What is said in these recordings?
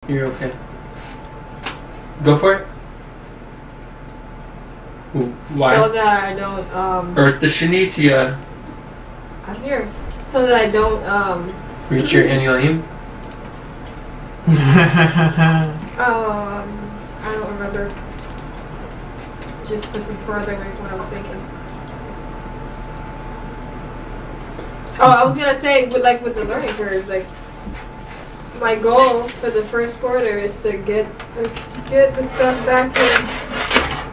You're okay. Go for it. Why? So that I don't Earth the Shanicia. I'm here. So that I don't Reach your annual aim. I don't remember. Just pushed me further away from what I was thinking. Oh, I was gonna say, with the learning curves, like, my goal for the first quarter is to get the stuff back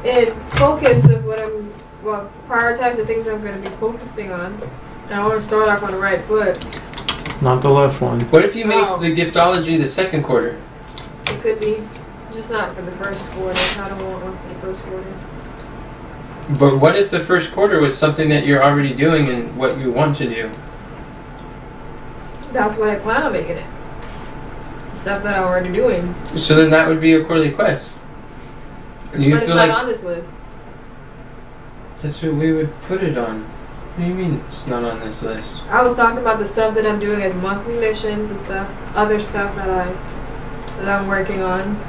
in focus of what prioritize the things I'm gonna be focusing on. And I want to start off on the right foot. Not the left one. What if you make the giftology the second quarter? It could be, just not for the first quarter. I don't want one for the first quarter. But what if the first quarter was something that you're already doing and what you want to do? That's what I plan on making it. Stuff that I'm already doing. So then that would be a quarterly quest. Do you But it's feel not like on this list. that's what we would put it on? What do you mean it's not on this list? I was talking about the stuff that I'm doing as monthly missions and stuff, other stuff that I'm working on.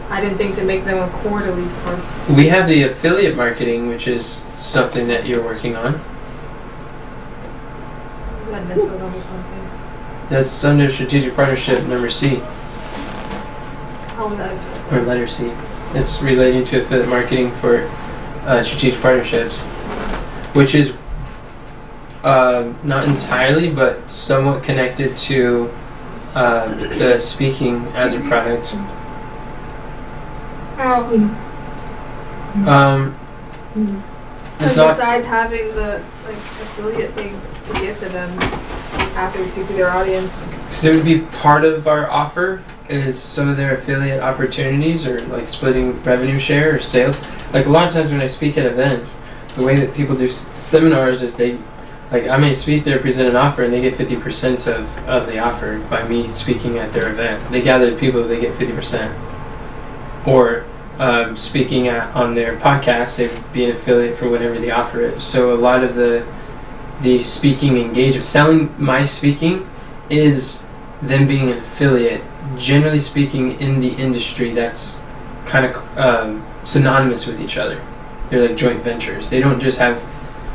I didn't think to make them a quarterly quests. We have the affiliate marketing, which is something that you're working on. That missile them or something. That's under strategic partnership number C, How would that or letter C. It's relating to affiliate marketing for strategic partnerships, which is not entirely, but somewhat connected to the speaking as a product. It's not. Besides having the affiliate thing to give to them after we speak to their audience. Because it would be part of our offer is some of their affiliate opportunities or like splitting revenue share or sales. Like a lot of times when I speak at events, the way that people do seminars is I may speak there, present an offer, and they get 50% of the offer by me speaking at their event. They gather people, they get 50%. Or speaking on their podcast, they'd be an affiliate for whatever the offer is. So a lot of the speaking engagement, selling my speaking, is them being an affiliate. Generally speaking, in the industry, that's kind of synonymous with each other. They're like joint ventures. They don't just have.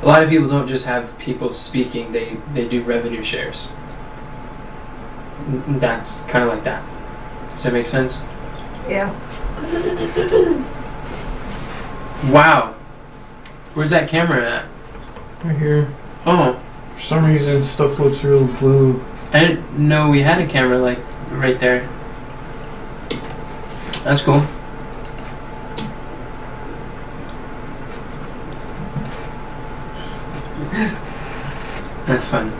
A lot of people don't just have people speaking. They do revenue shares. That's kind of like that. Does that make sense? Yeah. Wow. Where's that camera at? Right here. Oh. For some reason, stuff looks real blue. I didn't know we had a camera like right there. That's cool. That's fun.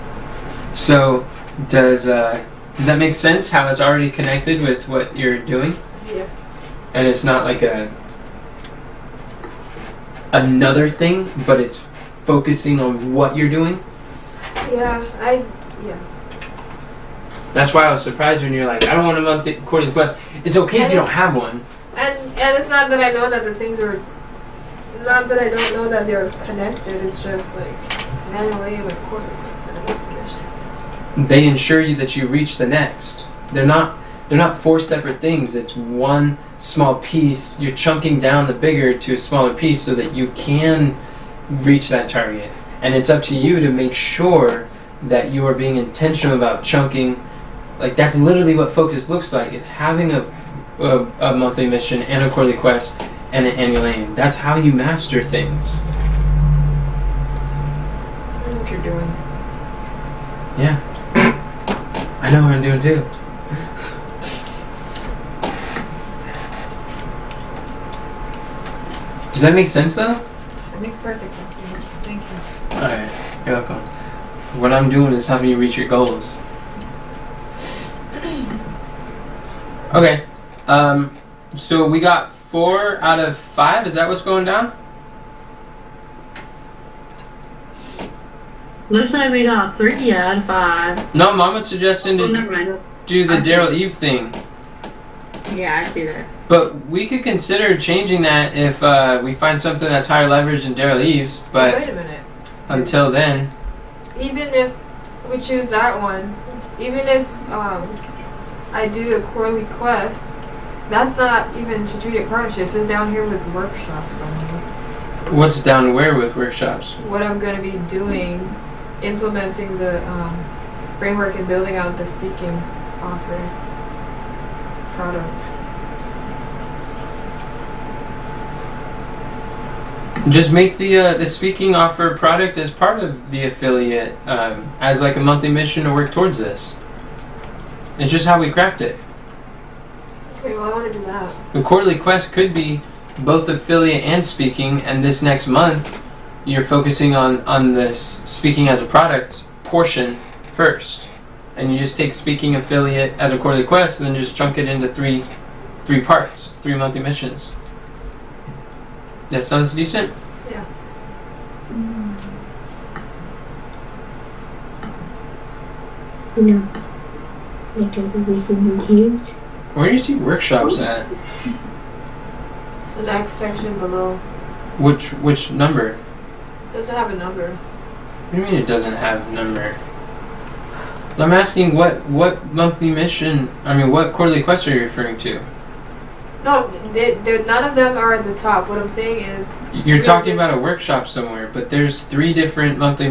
So, does that make sense? How it's already connected with what you're doing, Yes. and it's not like another thing, but it's focusing on what you're doing. Yeah. That's why I was surprised when you're like, I don't want a monthly quarterly quest. It's okay if you don't have one. And it's not that I know that the things are. Not that I don't know that they're connected. It's just like manually with quarterly quests and a mission. They ensure you that you reach the next. They're not four separate things. It's one small piece. You're chunking down the bigger to a smaller piece so that you can reach that target. And it's up to you to make sure that you are being intentional about chunking. Like that's literally what focus looks like. It's having a monthly mission and a quarterly quest and an annual aim. That's how you master things. I know what you're doing. Yeah. I know what I'm doing too. Does that make sense though? It makes perfect sense. Thank you. Alright, you're welcome. What I'm doing is helping you reach your goals. Okay. So we got 4 out of 5. Is that what's going down? Looks like we got 3 out of 5. No, Mom was suggesting Oh, to never mind. do the Daryl Eve thing. Yeah, I see that. But we could consider changing that if we find something that's higher leverage than Daryl Eve's. But Wait a minute. until then, Even if we choose that one, even if I do a quarterly quest. That's not even strategic partnerships. It's down here with workshops on here. What's down where with workshops? What I'm going to be doing, implementing the framework and building out the speaking offer product. Just make the speaking offer product as part of the affiliate, as like a monthly mission to work towards this. It's just how we craft it. Okay, well I want to do that. The quarterly quest could be both affiliate and speaking, and this next month you're focusing on this speaking as a product portion first. And you just take speaking affiliate as a quarterly quest and then just chunk it into three parts, 3 monthly missions. That sounds decent? Yeah. You know, like everything huge. Where do you see workshops at? It's the next section below. Which number? Doesn't have a number. What do you mean it doesn't have a number? I'm asking what monthly mission, what quarterly quest are you referring to? No, none of them are at the top. What I'm saying is... You're talking about a workshop somewhere, but there's 3 different monthly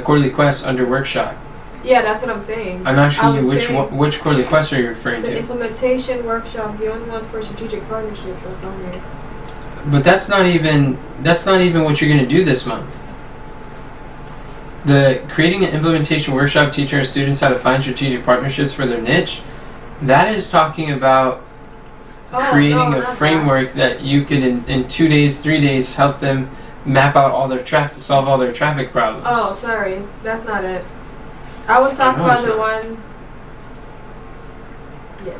quarterly quests under workshop. Yeah, that's what I'm saying. I'm asking you which quarterly quest are you referring The to? implementation workshop, the only one for strategic partnerships, that's on there. But that's not even what you're going to do this month. The creating an implementation workshop teaching our students how to find strategic partnerships for their niche, that is talking about creating a framework that you could in 2 days, 3 days help them map out all their traffic, solve all their traffic problems. Oh, sorry, that's not it. I was talking about the one. Yeah,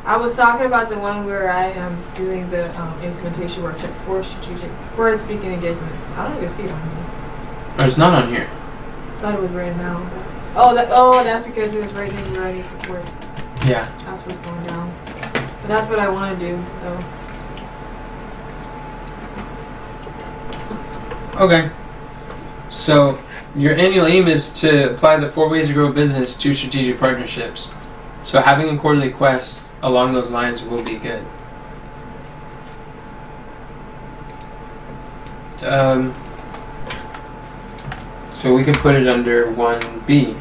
I was talking about the one where I am doing the implementation workshop for speaking engagement. I don't even see it on here. Oh, it's not on here. I thought it was right now. That's because it was right in where I need support. Yeah. That's what's going down. But that's what I want to do, though. Okay. So your annual aim is to apply the 4 ways to grow a business to strategic partnerships. So having a quarterly quest along those lines will be good. So we can put it under 1B.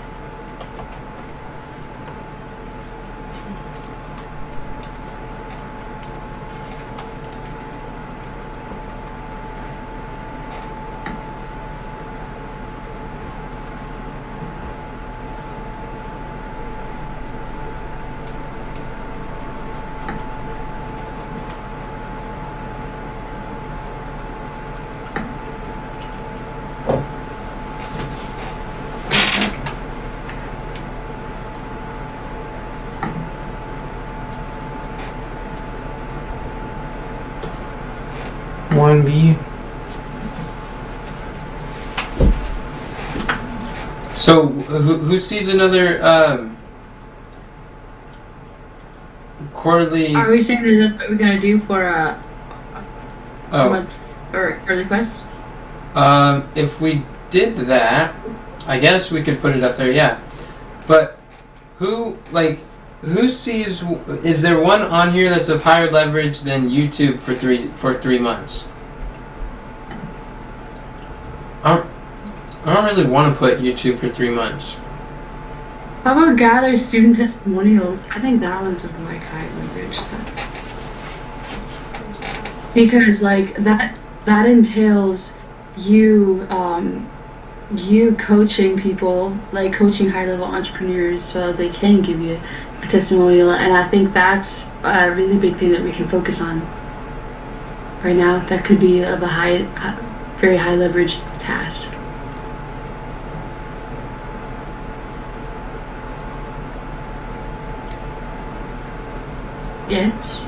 One B. So who sees another quarterly? Are we saying that that's what we're gonna do for a month or early quest? If we did that, I guess we could put it up there, yeah. But who sees? Is there one on here that's of higher leverage than YouTube for 3 months? I don't really want to put YouTube for 3 months. How about gather student testimonials? I think that one's of like high leverage stuff. Because like that entails you coaching people, like coaching high level entrepreneurs so they can give you a testimonial, and I think that's a really big thing that we can focus on right now. That could be of a very high leverage task. Yes.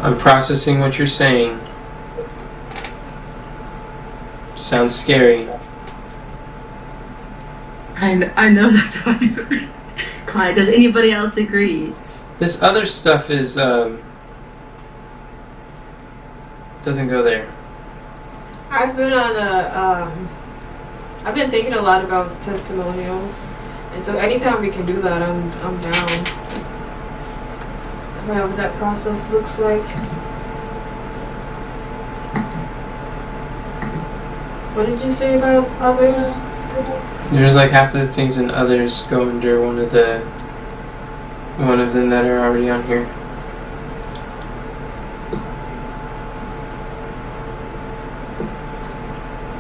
I'm processing what you're saying. Sounds scary. I know that's why. Clyde, does anybody else agree? This other stuff is doesn't go there. I've been thinking a lot about testimonials, And so anytime we can do that, I'm down. Whatever that process looks like. What did you say about others? There's like half of the things in others go under one of them that are already on here.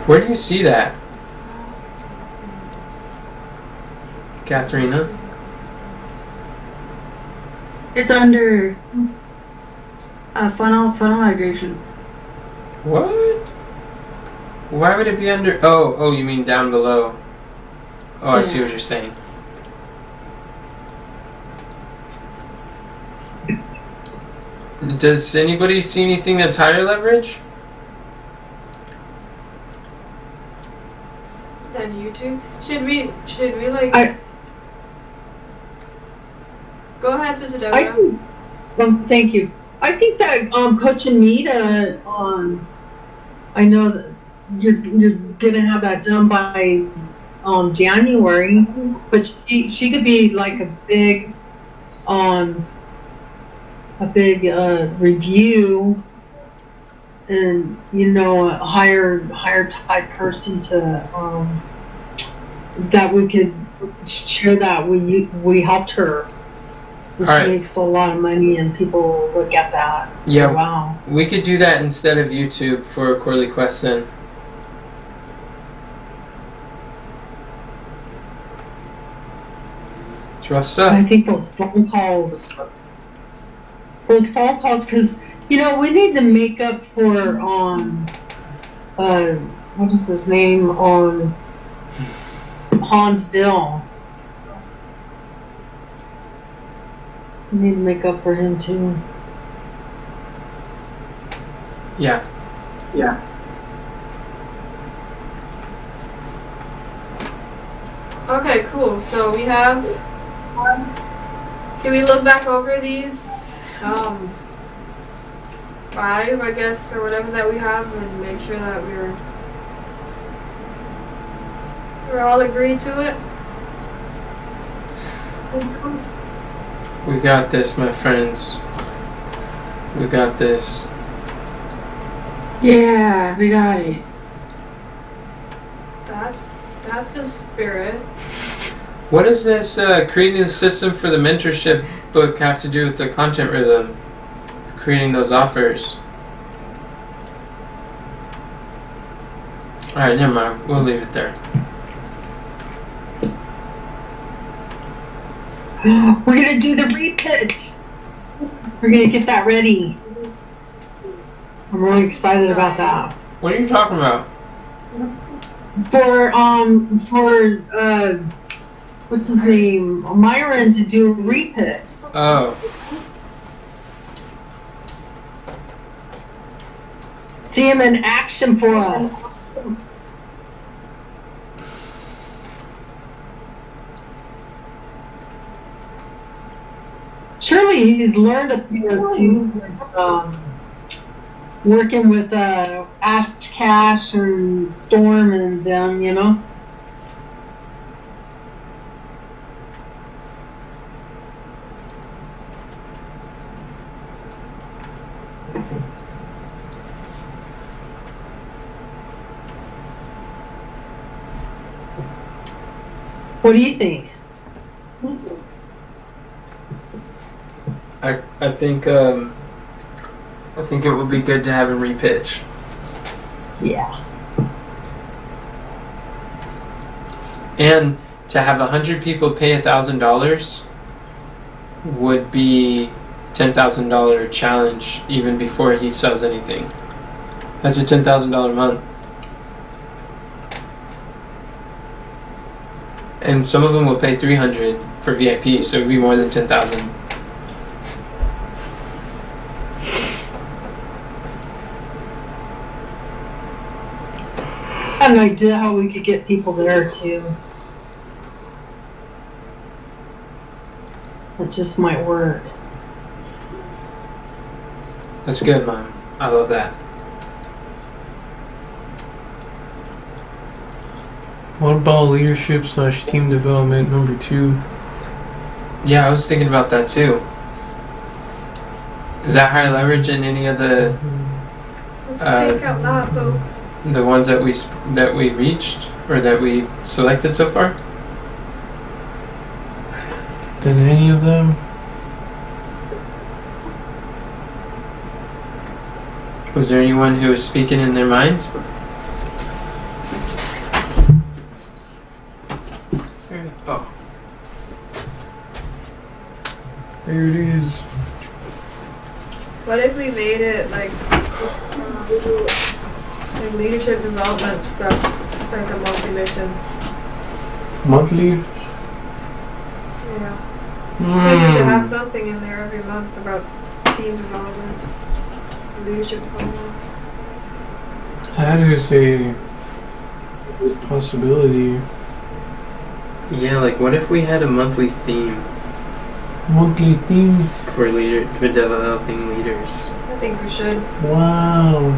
Where do you see that, Katharina? It's under funnel migration. What? Why would it be under? Oh, you mean down below? Oh, I see what you're saying. Does anybody see anything that's higher leverage? Then YouTube. Should we like? Go ahead, Sister Deborah. Thank you. I think that Coach Anita, I know that you're gonna have that done by January, but she could be like a big review, and a higher type person to that we could share that we helped her. She makes a lot of money, and people look at that. Yeah, so, wow. We could do that instead of YouTube for Quarterly Quest then. It's rough stuff. I think those phone calls, because we need to make up for what is his name, on Hans Dill. We need to make up for him too. Yeah. Okay, cool. So we have. Can we look back over these 5, I guess, or whatever that we have, and make sure that we're all agreed to it? We got this, my friends. We got this. Yeah, we got it. That's the spirit. What does this creating the system for the mentorship book have to do with the content rhythm? Creating those offers. Alright, never mind. We'll leave it there. We're gonna do the repitch. We're gonna get that ready. I'm really excited about that. What are you talking about? For what's his name? Myron to do a repitch. Oh. See him in action for us. Surely he's learned a thing or two working with Ash Cash and Storm and them, What do you think? I think it would be good to have him repitch. Yeah. And to have 100 people pay $1,000 would be $10,000 challenge even before he sells anything. That's a $10,000 month. And some of them will pay $300 for VIP, so it would be more than $10,000. I have an idea how we could get people there too. It just might work. That's good, Mom. I love that. What about leadership / team development number 2? Yeah, I was thinking about that too. Is that higher leverage in any of the Let's think out loud, folks. ones that we reached or that we selected so far? Did any of them? Was there anyone who was speaking in their minds? Oh, Here it is. What if we made it like leadership development stuff, like a multi-mission? Monthly? Yeah. I think we should have Hmm. something in there every month about team development, leadership development. That is a possibility. yeah. Like, what if we had a monthly theme Monthly theme. for developing leaders? I think we should. Wow.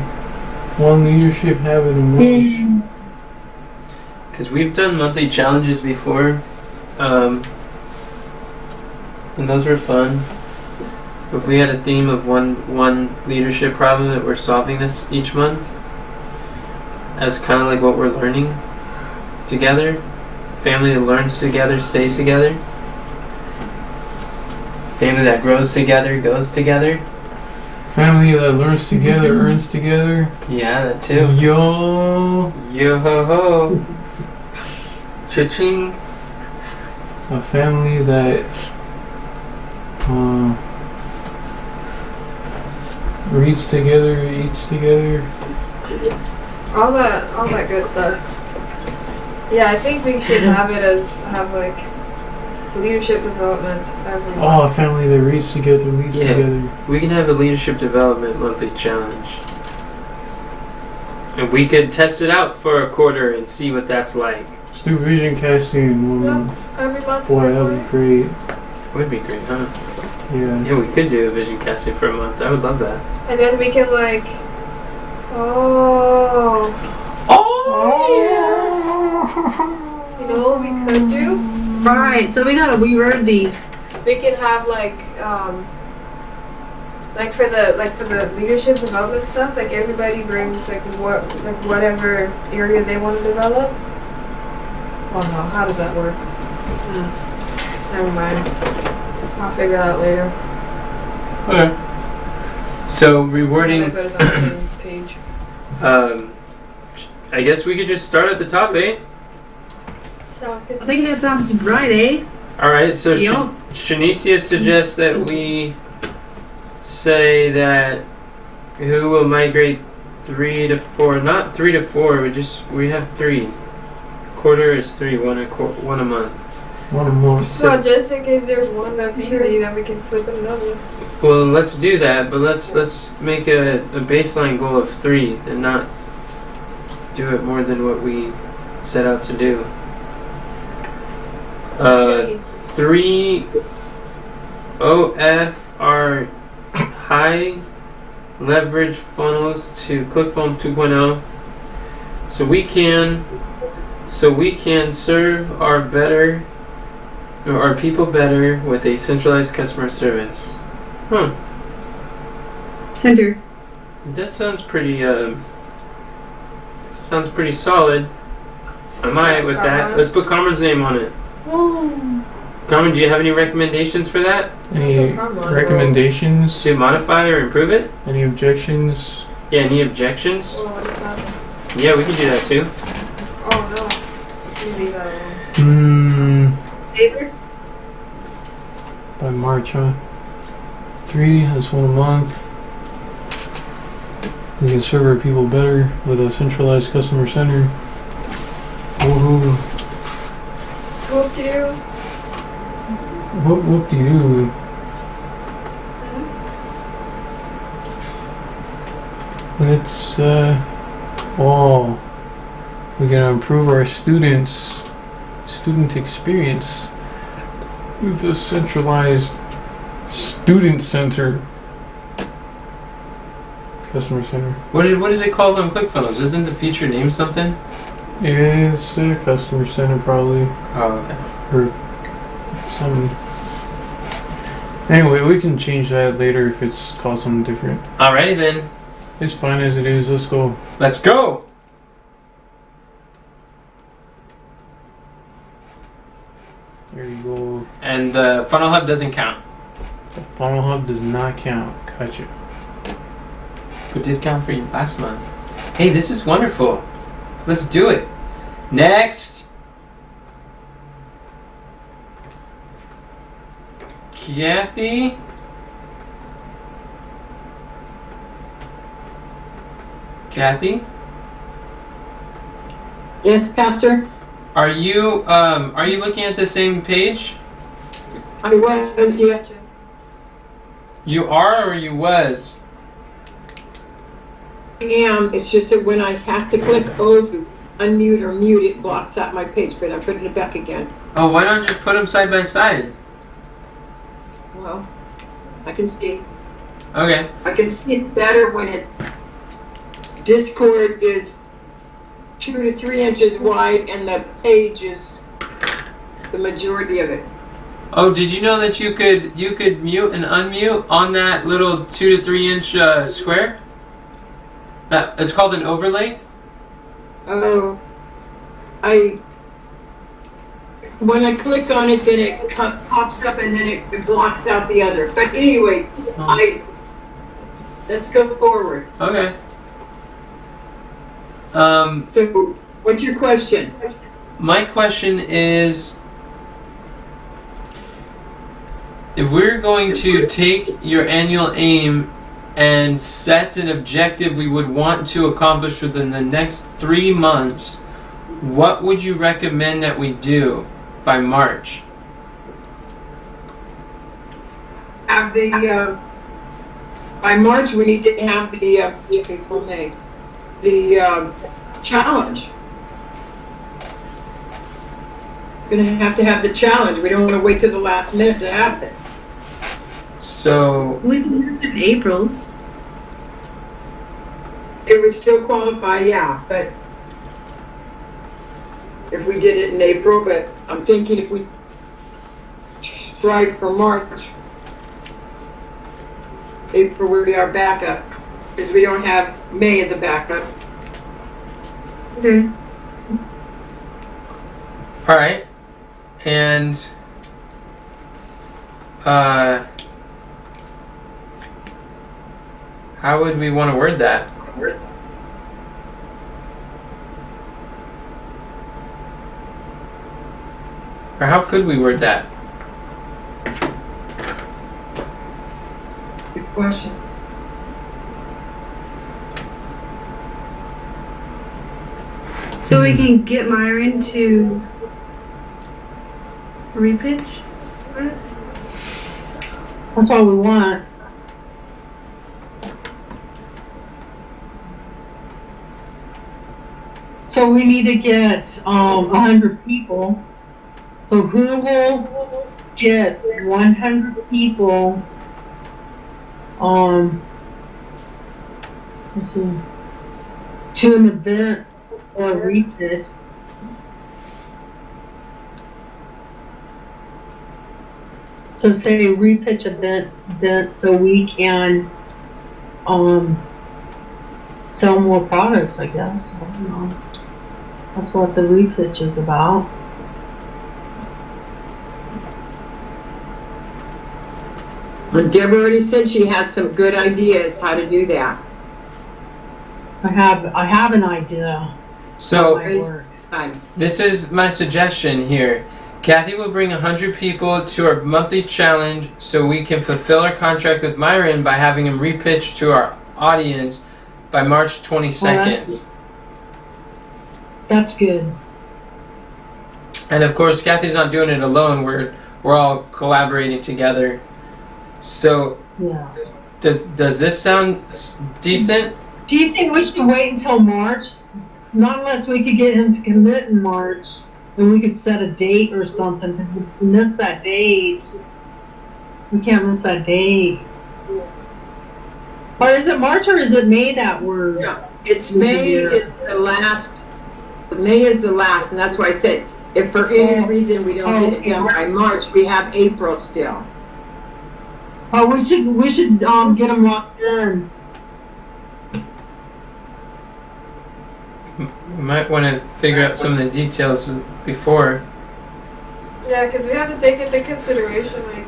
One leadership habit a month. Because we've done monthly challenges before, and those were fun. If we had a theme of one leadership problem that we're solving this each month, as kind of like what we're learning together, family that learns together stays together, family that grows together goes together. Family that learns together earns together. Yeah, that too. Yo. Yo ho ho. Cha-ching. A family that reads together, eats together. All that good stuff. Yeah, I think we should have like leadership development every month. Oh, a family that reads together, leads Yeah. together. We can have a leadership development monthly challenge. And we could test it out for a quarter and see what that's like. Let's do vision casting in 1 Yep. month. Every month. Boy, that would be great. Would be great, huh? Yeah. Yeah, we could do a vision casting for a month. I would love that. And then we can like, you know what we could do? Right, so we gotta reword these. We can have like for the leadership development stuff, like everybody brings like whatever area they want to develop. Oh no, how does that work? Never mind. I'll figure that out later. Okay. So I'm rewarding. gonna put us on the same page. I guess we could just start at the top, eh? Sounds good. I think that sounds right, eh? All right. So Yup. Shanicia suggests that we say that who will migrate 3 to 4, not 3 to 4. We have 3. Quarter is 3, one a month. 1 month. So just in case there's one that's easy, then we can slip in another. Well, let's do that, but let's make a baseline goal of 3 and not do it more than what we set out to do. Okay. 3 OF are high leverage funnels to ClickFunnels 2.0, so we can serve our people better with a centralized customer service. Center. That sounds pretty solid. I'm alright with that. Let's put Cameron's name on it. Cameron, do you have any recommendations for that? Any That's a problem. recommendations? To modify or improve it? Any objections? Yeah, any objections? Oh, what's happening? Yeah, we can do that too. Oh no. You leave that alone. Favor? By March, huh? 3, that's 1 a month. We can serve our people better with a centralized customer center. Woohoo. Whoop-de-doo. Whoop-de-doo. Let's, we can improve our student experience with a centralized student center. Customer center. What is it called on ClickFunnels? Isn't the feature name something? It's a customer center probably, Oh, okay. or some. Anyway, we can change that later if it's called something different. Alrighty then. It's fine as it is. Let's go. Let's go. There you go. And the funnel hub doesn't count. The funnel hub does not count. Gotcha. It did count for you last month. Hey, this is wonderful. Let's do it. Next. Kathy. Kathy, Yes, Pastor. are you looking at the same page? I was, yeah. You are or you was? I am. It's just that when I have to click O to unmute or mute, it blocks out my page, but I'm putting it back again. Oh, why not just put them side by side? Well, I can see. Okay. I can see it better when it's Discord is 2 to 3 inches wide and the page is the majority of it. Oh, did you know that you could mute and unmute on that little 2 to 3 inch square? It's called an overlay. Oh, when I click on it, then it pops up and then it blocks out the other. But anyway, let's go forward. Okay. So, what's your question? My question is, if we're going to take your annual aim and set an objective we would want to accomplish within the next 3 months, what would you recommend that we do by March? Have the by March we need to have the April, May, the challenge. We're gonna have to have the challenge. We don't want to wait till the last minute to have it. So, We can do it in April. It would still qualify, yeah, but if we did it in April, but I'm thinking if we strive for March, April would be our backup, because we don't have May as a backup. Okay. all right, and how would we want to word that? Or how could we word that? Good question. So we can get Myron to repitch for us? That's what we want. So we need to get 100 people. So who will get 100 people? Let's see, to an event or a repitch. So say repitch event so we can sell more products, I guess. I don't know. That's what the repitch is about. Well, Deborah already said she has some good ideas how to do that. I have an idea. So, Might work. Fine. this is my suggestion here. Kathy will bring 100 people to our monthly challenge so we can fulfill our contract with Myron by having him repitch to our audience by March 22nd. That's good. And of course, Kathy's not doing it alone. We're all collaborating together. So, Yeah. does this sound decent? Do you think we should wait until March? Not unless we could get him to commit in March, and we could set a date or something. Because if we miss that date, we can't miss that date. Or is it March or is it May that we're? Yeah, it's May is the last May is the last, and that's why I said, if for any reason we don't get it done by March, we have April still. Oh, we should get them locked in. We might want to figure out some of the details before. Yeah, because we have to take into consideration like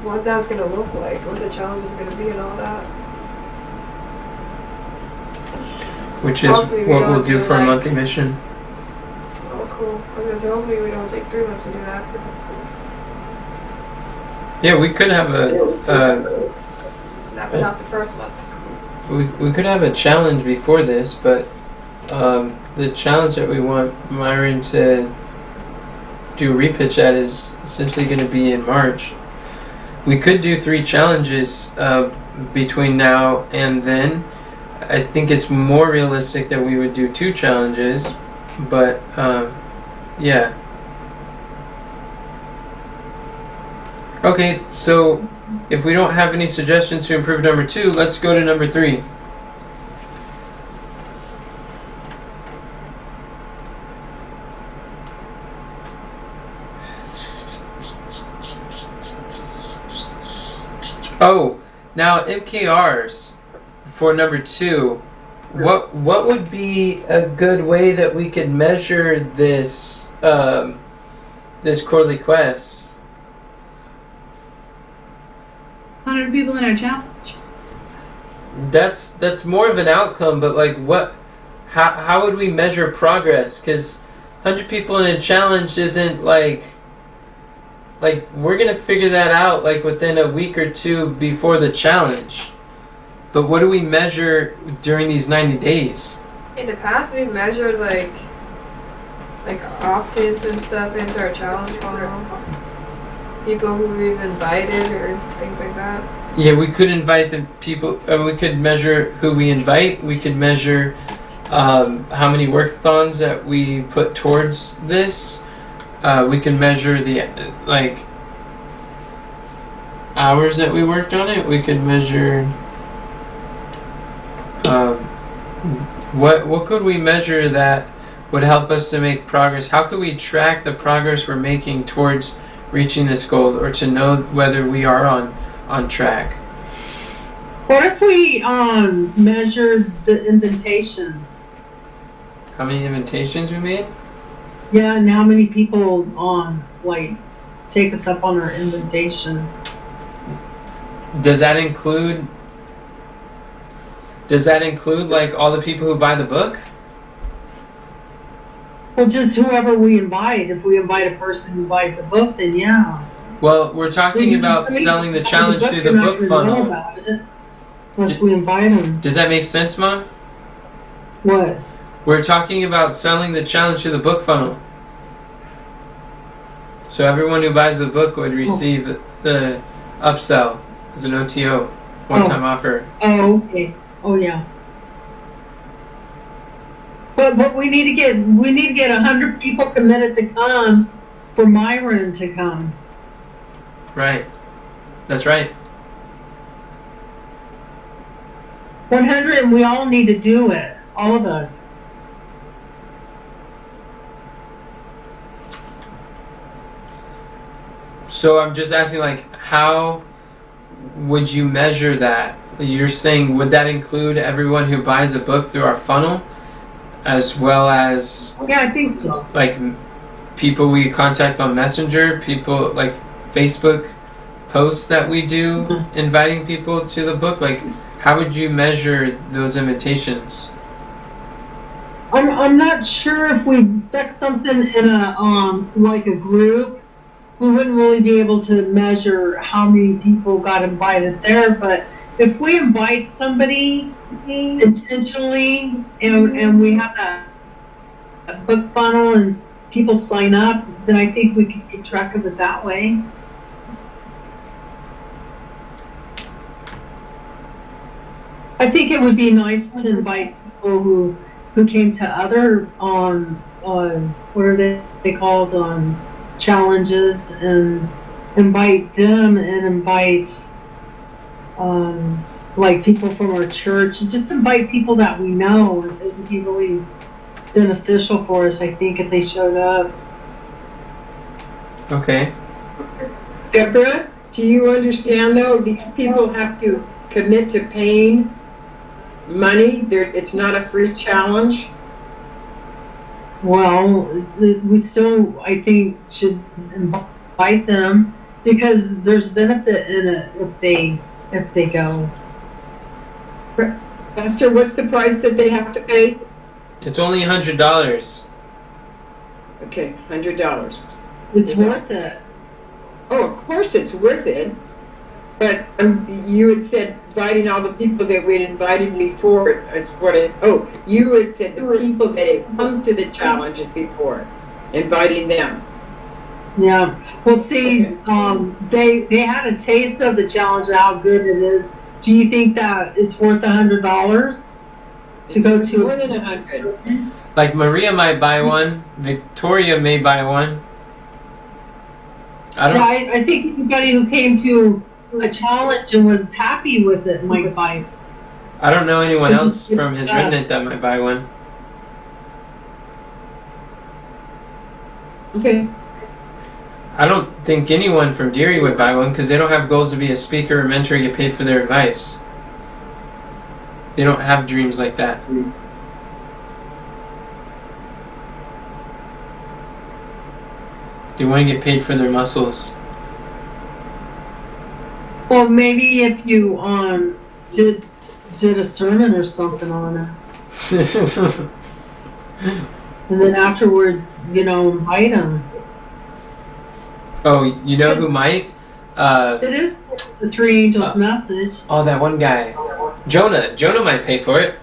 what that's gonna look like, what the challenge is gonna be, and all that. Which is Hopefully we what don't we'll do do, for a like- monthly mission. Oh, cool. I was gonna say hopefully we don't take 3 months to do that. Yeah, we could have Snap it out the first month. we could have a challenge before this, but the challenge that we want Myron to do repitch at is essentially going to be in March. We could do 3 challenges between now and then. I think it's more realistic that we would do 2 challenges, but yeah. Okay, so if we don't have any suggestions to improve number 2, let's go to number 3. Oh, now MKRs for number 2. What would be a good way that we could measure this this quarterly quest? 100 people in our challenge. That's more of an outcome, but like what? How would we measure progress? Because 100 people in a challenge isn't like we're gonna figure that out like within a week or 2 before the challenge. But what do we measure during these 90 days? In the past, we've measured like opt-ins and stuff into our challenge funnel. People who we've invited or things like that. Yeah, we could invite the people. We could measure who we invite. We could measure how many workathons that we put towards this. We can measure the hours that we worked on it. We could measure what could we measure that would help us to make progress? How could we track the progress we're making towards reaching this goal, or to know whether we are on track? What if we measured the invitations? How many invitations we made? Yeah, and how many people take us up on our invitation? Does that include like all the people who buy the book? Well, just whoever we invite. If we invite a person who buys the book, then yeah. Well, we're talking about selling the challenge through the book funnel. About it, unless we invite them. Does that make sense, Mom? What? We're talking about selling the challenge through the book funnel. So everyone who buys the book would receive the upsell as an OTO, one-time offer. Oh, okay. Oh, yeah. But we need to get 100 people committed to come for Myron to come. Right. That's right. 100, and we all need to do it. All of us. So I'm just asking, like, how would you measure that? You're saying, would that include everyone who buys a book through our funnel, as well as Yeah, I think so. like people we contact on Messenger, people like Facebook posts that we do inviting people to the book? Like, how would you measure those invitations? I'm not sure if we stuck something in a like a group, we wouldn't really be able to measure how many people got invited there. But if we invite somebody intentionally and we have a book funnel and people sign up, then I think we could keep track of it that way. I think it would be nice to invite people who came to other what are they called challenges, and invite them, and invite like people from our church. Just invite people that we know. It would be really beneficial for us, I think, if they showed up. Okay. Deborah, do you understand though, these people have to commit to paying money? It's not a free challenge? Well, we still, I think, should invite them because there's benefit in it if they go. Pastor, what's the price that they have to pay? It's only $100. Okay, $100. It's Is that- worth it. Oh, of course it's worth it. But you had said inviting all the people that we'd invited before is what you had said the people that had come to the challenges before, inviting them. Yeah. Well, see, they had a taste of the challenge, how good it is. Do you think that it's worth $100 to go to? More than 100. Like Maria might buy one. Victoria may buy one. I don't. Yeah, I think anybody who came to a challenge and was happy with it might buy it. I don't know anyone else from his remnant that might buy one. Okay. I don't think anyone from Deary would buy one because they don't have goals to be a speaker or mentor or get paid for their advice. They don't have dreams like that. They want to get paid for their muscles. Well, maybe if you did a sermon or something on it, and then afterwards, invite them. Oh, you know who might? It is the three angels' message. Oh, that one guy. Jonah. Jonah might pay for it.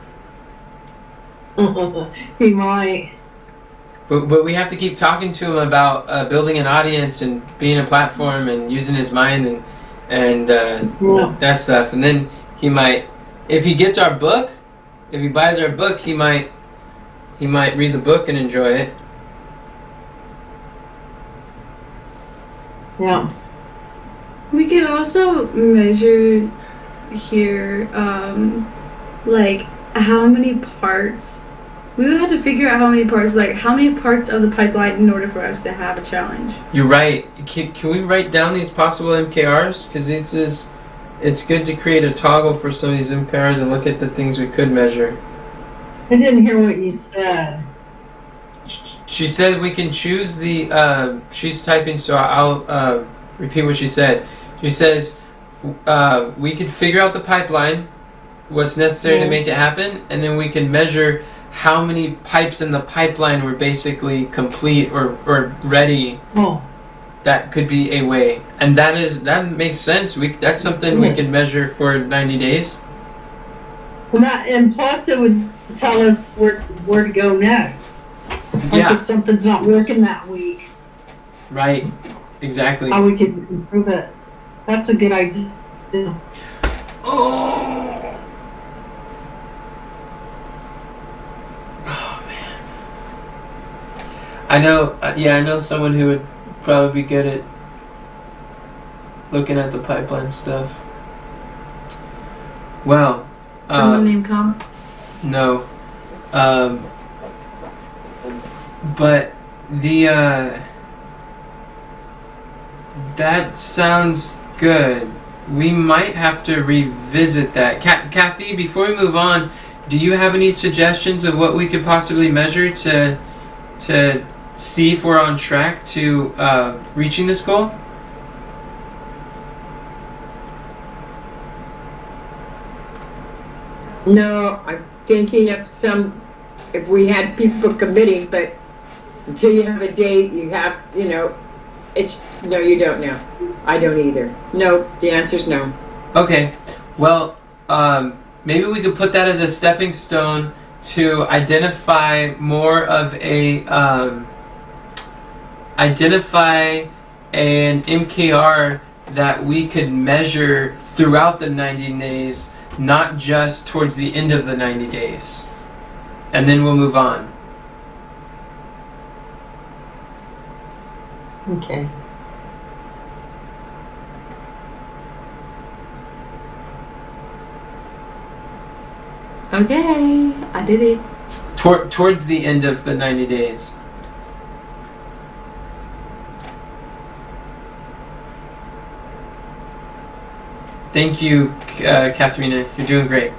He might. But we have to keep talking to him about building an audience and being a platform and using his mind and that stuff. And then he might, if he gets our book, if he buys our book, he might read the book and enjoy it. Yeah. We could also measure here, like how many parts. We would have to figure out how many parts of the pipeline in order for us to have a challenge. You're right. Can we write down these possible MKRs? Because it's good to create a toggle for some of these MKRs and look at the things we could measure. I didn't hear what you said. She said we can choose the. She's typing, so I'll repeat what she said. She says we could figure out the pipeline, what's necessary to make it happen, and then we can measure how many pipes in the pipeline were basically complete or ready. Oh. That could be a way, and that makes sense. That's something we can measure for 90 days. And plus it would tell us where to go next. Like if something's not working that week. Right. Exactly. How we could improve it. That's a good idea. Oh man. I know. I know someone who would probably be good at looking at the pipeline stuff. Well. Someone named Com? No. But that sounds good. We might have to revisit that. Kathy, before we move on, do you have any suggestions of what we could possibly measure to see if we're on track to reaching this goal? No, I'm thinking of if we had people committing, but until you have a date, you don't know. I don't either. No, the answer's no. Okay, well, maybe we could put that as a stepping stone to identify more of identify an MKR that we could measure throughout the 90 days, not just towards the end of the 90 days. And then we'll move on. Okay. Okay, I did it. towards the end of the 90 days. Thank you, Katharina. You're doing great.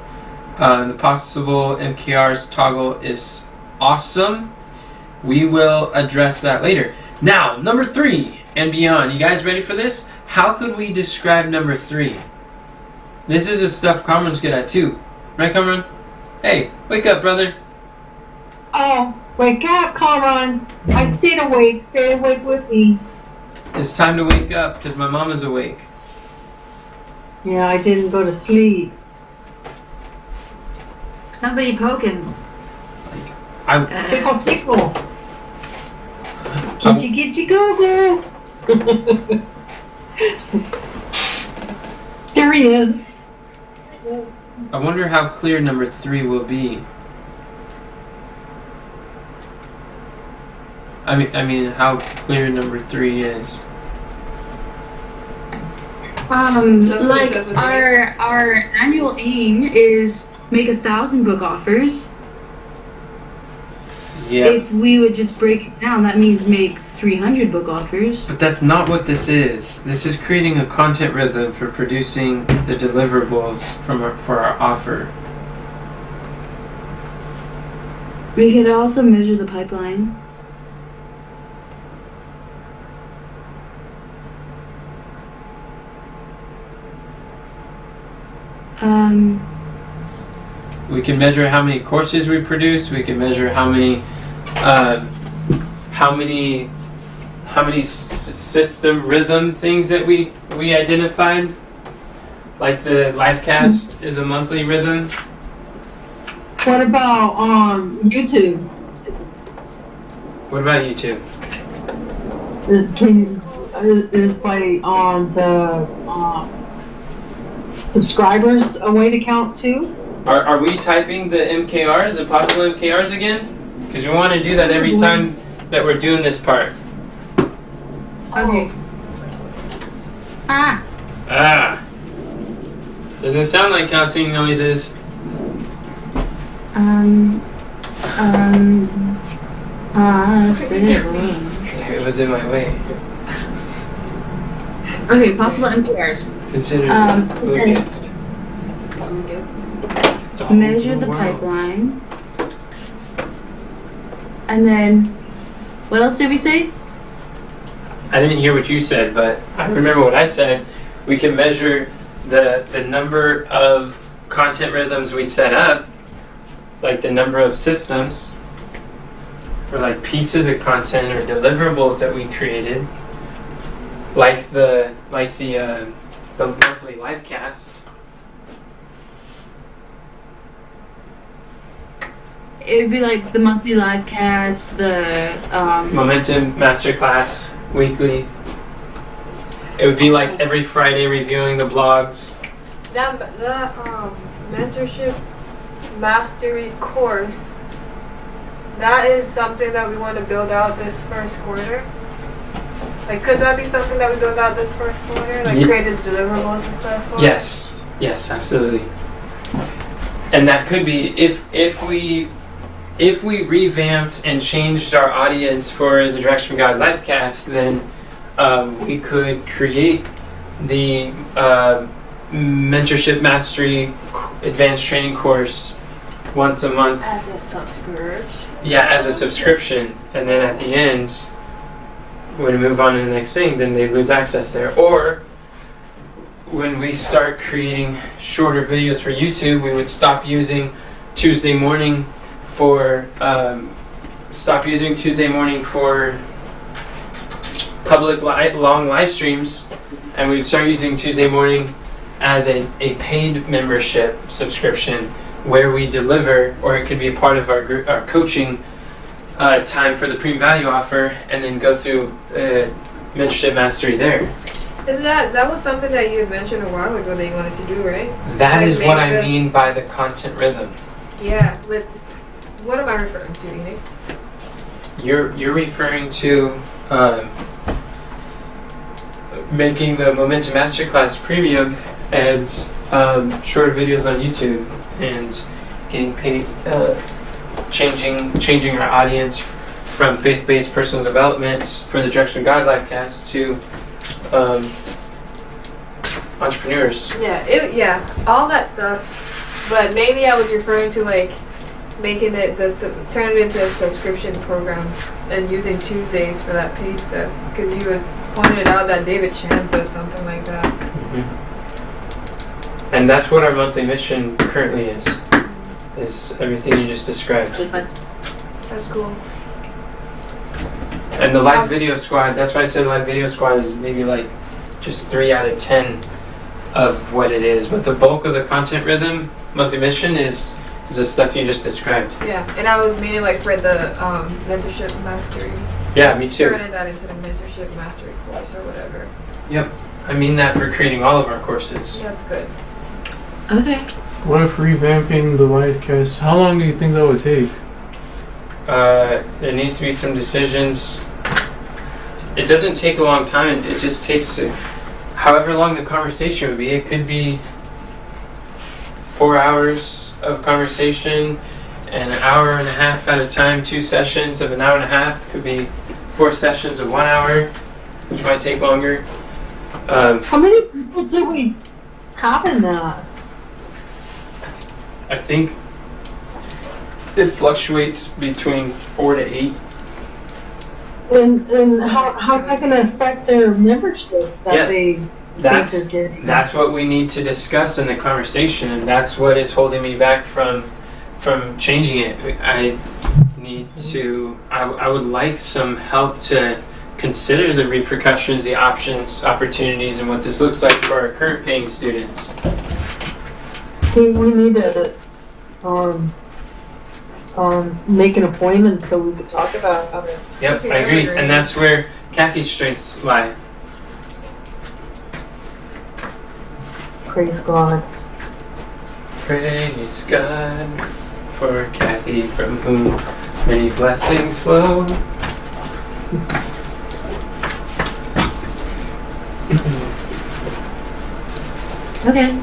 The possible MKRs toggle is awesome. We will address that later. Now, number 3 and beyond. You guys ready for this? How could we describe number 3? This is the stuff Cameron's good at too. Right, Cameron? Hey, wake up, brother. Oh, wake up, Cameron. I stayed awake. Stay awake with me. It's time to wake up because my mama's awake. Yeah, I didn't go to sleep. Somebody poking. Tickle, tickle. Gitchy, gitchy, go, go. There he is. I wonder how clear number 3 will be. I mean how clear number 3 is. Just what it Like says with our annual aim is make 1,000 book offers. Yeah. If we would just break it down, that means make 300 book offers. But that's not what this is. This is creating a content rhythm for producing the deliverables for our offer. We could also measure the pipeline. We can measure how many courses we produce. We can measure how many system rhythm things that we identified. Like the livecast is a monthly rhythm. What about YouTube? What about YouTube? Is by the subscribers a way to count too? Are we typing the MKRs, the possible MKRs again? Because we want to do that every time that we're doing this part. Okay. Ah. Doesn't sound like counting noises. It was in my way. Okay, possible MKRs. Consider it a blue then- gift. It's a whole Measure new the world. pipeline. And then, what else did we say? I didn't hear what you said, but I remember what I said. We can measure the number of content rhythms we set up, like the number of systems, or like pieces of content or deliverables that we created, like the monthly livecast. It would be like the monthly live cast, the Momentum Masterclass weekly. It would be like every Friday reviewing the blogs. That mentorship mastery course, that is something that we want to build out this first quarter. Like, could that be something that we build out this first quarter? Like, Ye- created deliverables and stuff for? Yes, absolutely. And that could be if we revamped and changed our audience for the Direction from God livecast, then we could create the mentorship mastery advanced training course once a month. As a subscription. Yeah, as a subscription, and then at the end, when we move on to the next thing, then they lose access there. Or when we start creating shorter videos for YouTube, we would stop using Tuesday morning for public long live streams, and we'd start using Tuesday morning as a paid membership subscription where we deliver, or it could be a part of our coaching time for the premium value offer, and then go through mentorship mastery there. Is that was something that you had mentioned a while ago that you wanted to do, right? That Like is what make I the- mean by the content rhythm. Yeah, but what am I referring to, you think? You're referring to making the Momentum Masterclass premium and shorter videos on YouTube and getting paid changing our audience from faith-based personal development for the Direction of God Lifecast to entrepreneurs. Yeah, all that stuff. But mainly I was referring to like making it turn it into a subscription program and using Tuesdays for that paid stuff. Because you had pointed out that David Chance does something like that. Mm-hmm. And that's what our monthly mission currently is everything you just described. That's cool. And the live video squad, that's why I said live video squad is maybe like just 3 out of 10 of what it is. But the bulk of the content rhythm monthly mission is the stuff you just described. Yeah, and I was meaning like for the mentorship mastery. Yeah, me too. Turning that into the mentorship mastery course or whatever. Yep. I mean that for creating all of our courses. That's good. Okay. What if revamping the Livecast? How long do you think that would take? There needs to be some decisions. It doesn't take a long time. It just takes however long the conversation would be. It could be 4 hours of conversation, and 1.5 hours at a time, 2 sessions of 1.5 hours. Could be 4 sessions of 1 hour, which might take longer. How many people do we have in that? I think it fluctuates between 4 to 8. And how's that going to affect their membership that they think they're getting? That's what we need to discuss in the conversation, and that's what is holding me back from changing it. I would like some help to consider the repercussions, the options, opportunities, and what this looks like for our current paying students. We need to make an appointment so we could talk about it. Yep, Okay, I agree. I agree. And that's where Kathy's strengths lie. Praise God. Praise God for Kathy, from whom many blessings flow. Okay.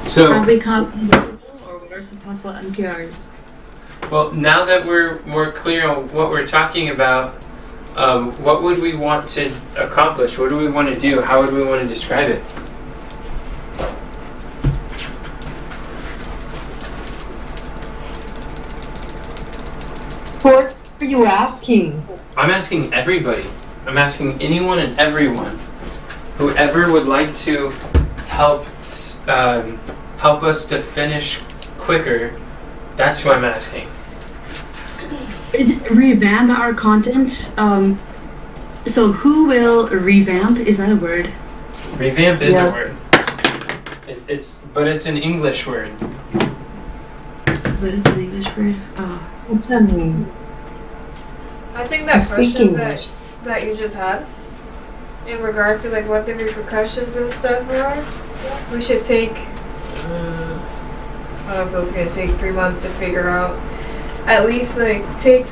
So, Are we comfortable, or what are some possible NPRs? well, now that we're more clear on what we're talking about, what would we want to accomplish? What do we want to do? How would we want to describe it? What are you asking? I'm asking everybody. I'm asking anyone and everyone. Whoever would like to help us to finish quicker, that's who I'm asking. Revamp our content. So who will revamp? Is that a word? Revamp is Yes. a word. But it's an English word. But it's an English word. Oh. What's that mean? I think I'm that speaking question English. that you just had in regards to like what the repercussions and stuff are, we should take I don't know if it was gonna take 3 months to figure out. At least like take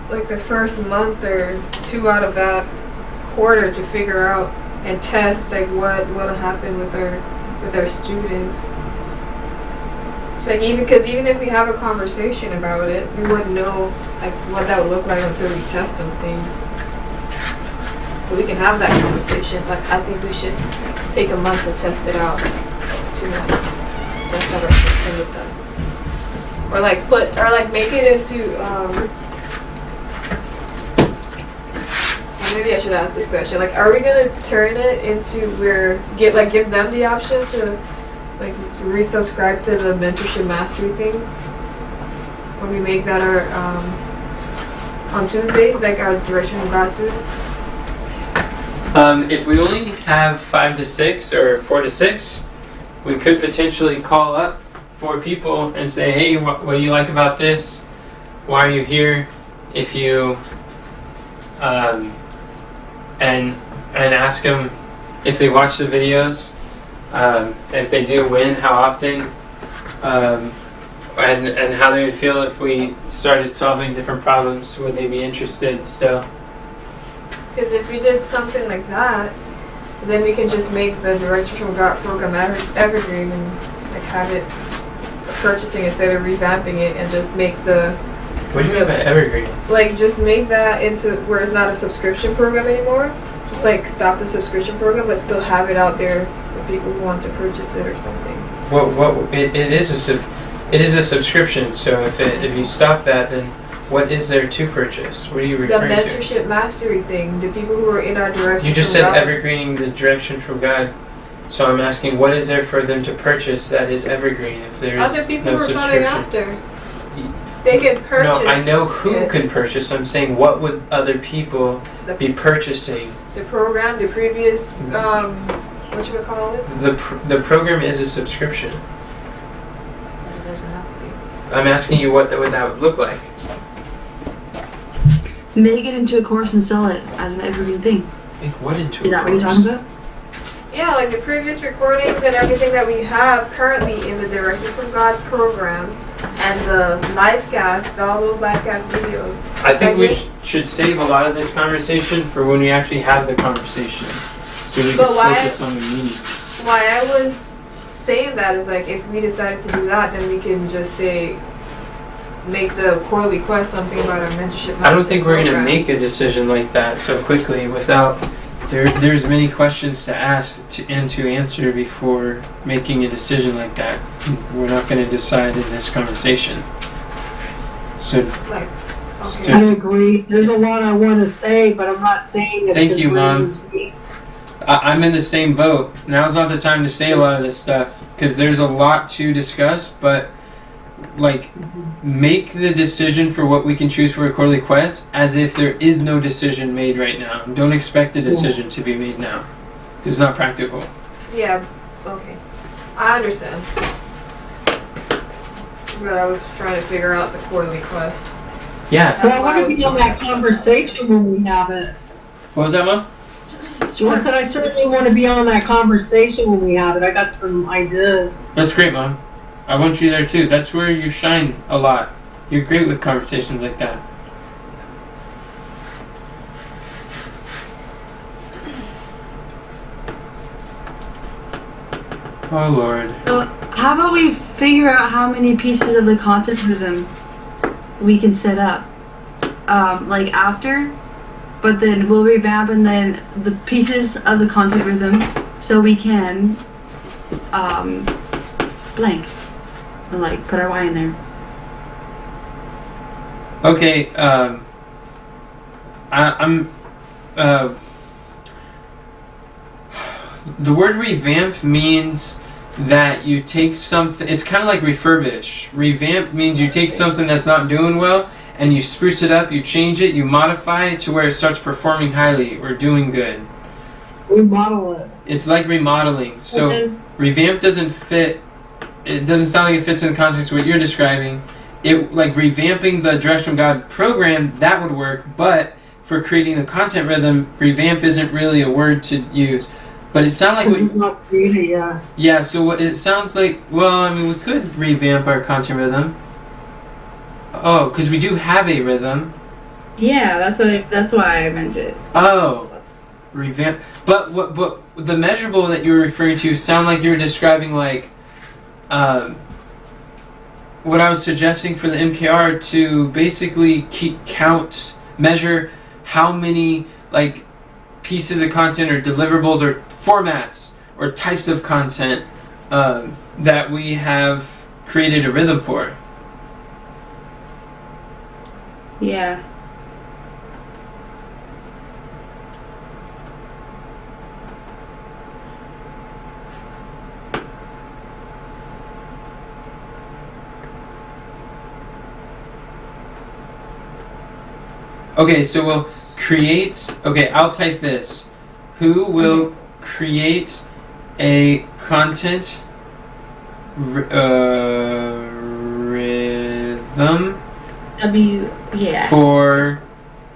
like the first month or 2 out of that quarter to figure out and test like what'll happen with our students. It's like even if we have a conversation about it, we wouldn't know like what that would look like until we test some things. So we can have that conversation, but I think we should take a month to test it out. 2 months. Test out our system with them. Or make it into maybe I should ask this question. Like, are we gonna turn it into give them the option to to resubscribe to the mentorship mastery thing? When we make that our on Tuesdays, like our Direction of God students? If we only have 5 to 6 or 4 to 6, we could potentially call up 4 people and say, hey, what do you like about this? Why are you here? If you and ask them if they watch the videos, if they do, when, how often, and how they would feel if we started solving different problems. Would they be interested still? Because if we did something like that, then we can just make the Direction from God program evergreen and like have it purchasing instead of revamping it and just make the What do you mean by evergreen? like just make that into where it's not a subscription program anymore. Just like stop the subscription program, but still have it out there for people who want to purchase it or something. It is a subscription. So if you stop that, then what is there to purchase? What are you The referring to? mentorship mastery thing, the people who are in our direction. You just from said God. evergreening the direction from God. So I'm asking, what is there for them to purchase that is evergreen if there is Other people no who are coming subscription? after. They can purchase. No, I know who it. can purchase. I'm saying, what would other people The- be purchasing? The program, the previous, what you would call this? The program is a subscription. It doesn't have to be. I'm asking you what that would look like. Make it into a course and sell it as an evergreen thing. Make what into Is a that what you're course? talking about? Yeah, like the previous recordings and everything that we have currently in the Direction from God program and the live casts, all those live cast videos. I think we guess- should save a lot of this conversation for when we actually have the conversation, so we But can why- focus on the meaning. Why I was saying that is like if we decided to do that, then we can just say, make the quarterly quest something about our mentorship. I don't think we're going to program. make a decision like that so quickly without. There's many questions to ask and to answer before making a decision like that. We're not going to decide in this conversation. So, Like, Stu- I agree. There's a lot I want to say, but I'm not saying it. Thank because you, we're Mom. in this meeting. I'm in the same boat. Now's not the time to say a lot of this stuff because there's a lot to discuss, but like make the decision for what we can choose for a quarterly quest as if there is no decision made right now. Don't expect a decision to be made now. It's not practical. yeah, okay. I understand. But I was trying to figure out the quarterly quest. Yeah. But That's I why I want was to be on that conversation when we have it. What was that, Mom? I said I certainly want to be on that conversation when we have it. I got some ideas. That's great, Mom. I want you there too. That's where you shine a lot. You're great with conversations like that. Oh Lord. So how about we figure out how many pieces of the content rhythm we can set up, like after, but then we'll revamp and then the pieces of the content rhythm so we can, blank, and like put our Y in there. Okay, I'm the word revamp means that you take something, it's kind of like refurbish. Revamp means you take something that's not doing well and you spruce it up, you change it, you modify it to where it starts performing highly or doing good. We model it. It's like remodeling. So Okay. revamp doesn't fit, it doesn't sound like it fits in the context of what you're describing. It like revamping the Direction from God program, that would work, but for creating a content rhythm, revamp isn't really a word to use. But it sounds like This is not created yet. yeah, so what it sounds like, well, I mean, we could revamp our content rhythm. Oh, because we do have a rhythm. Yeah, that's why I meant it. Oh, revamp. But the measurable that you were referring to sound like you were describing like what I was suggesting for the MKR to basically measure how many like pieces of content or deliverables or formats or types of content that we have created a rhythm for. Yeah. Okay, so we'll create. Okay, I'll type this. Who will create a content rhythm for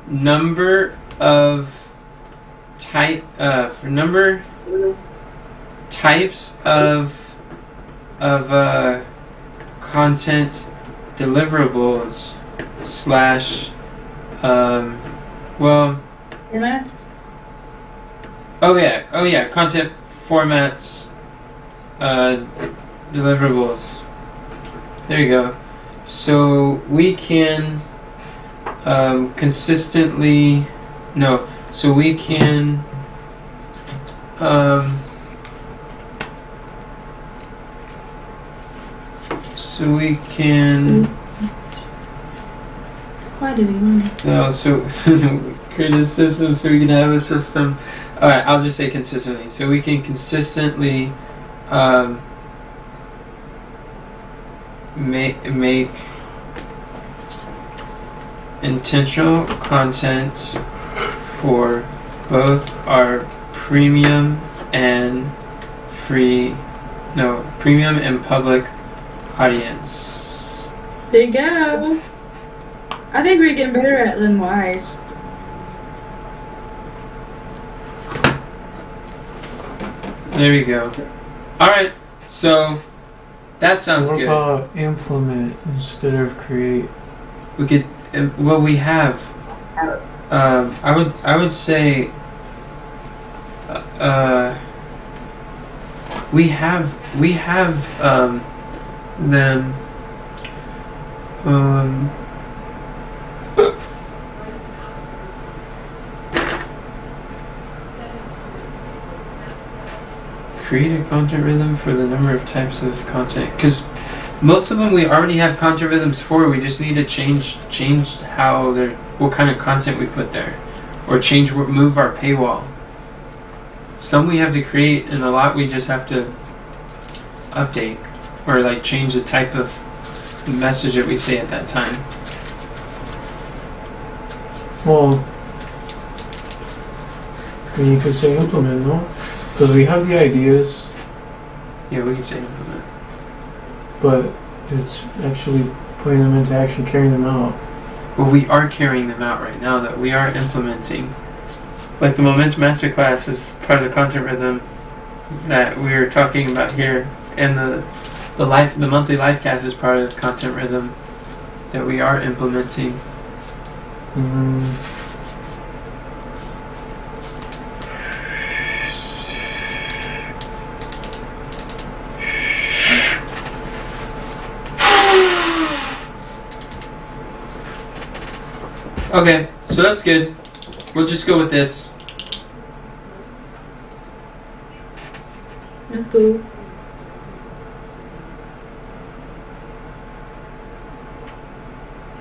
number of types of content deliverables slash well Formats? oh yeah content formats deliverables There you go. So we can consistently, no, so we can so we can Why do we want it? no, so create a system so we can have a system. Alright, I'll just say consistently. So we can consistently make intentional content for both our premium and premium and public audience. There you go. I think we're getting better at than wise. There we go. Alright, so that sounds What good. about implement instead of create? We could, well, we have. I would say. We have them. Create a content rhythm for the number of types of content, because most of them we already have content rhythms for. We just need to change how they're, what kind of content we put there, or move our paywall. Some we have to create, and a lot we just have to update, or like change the type of message that we say at that time. Well, I mean, you could say implement, no? Because we have the ideas, Yeah, we can say implement. but it's actually putting them into action, carrying them out. Well, we are carrying them out right now. That we are implementing. Like the Momentum Masterclass is part of the content rhythm that we're talking about here, and the monthly livecast is part of the content rhythm that we are implementing. Okay, so that's good. We'll just go with this. That's cool.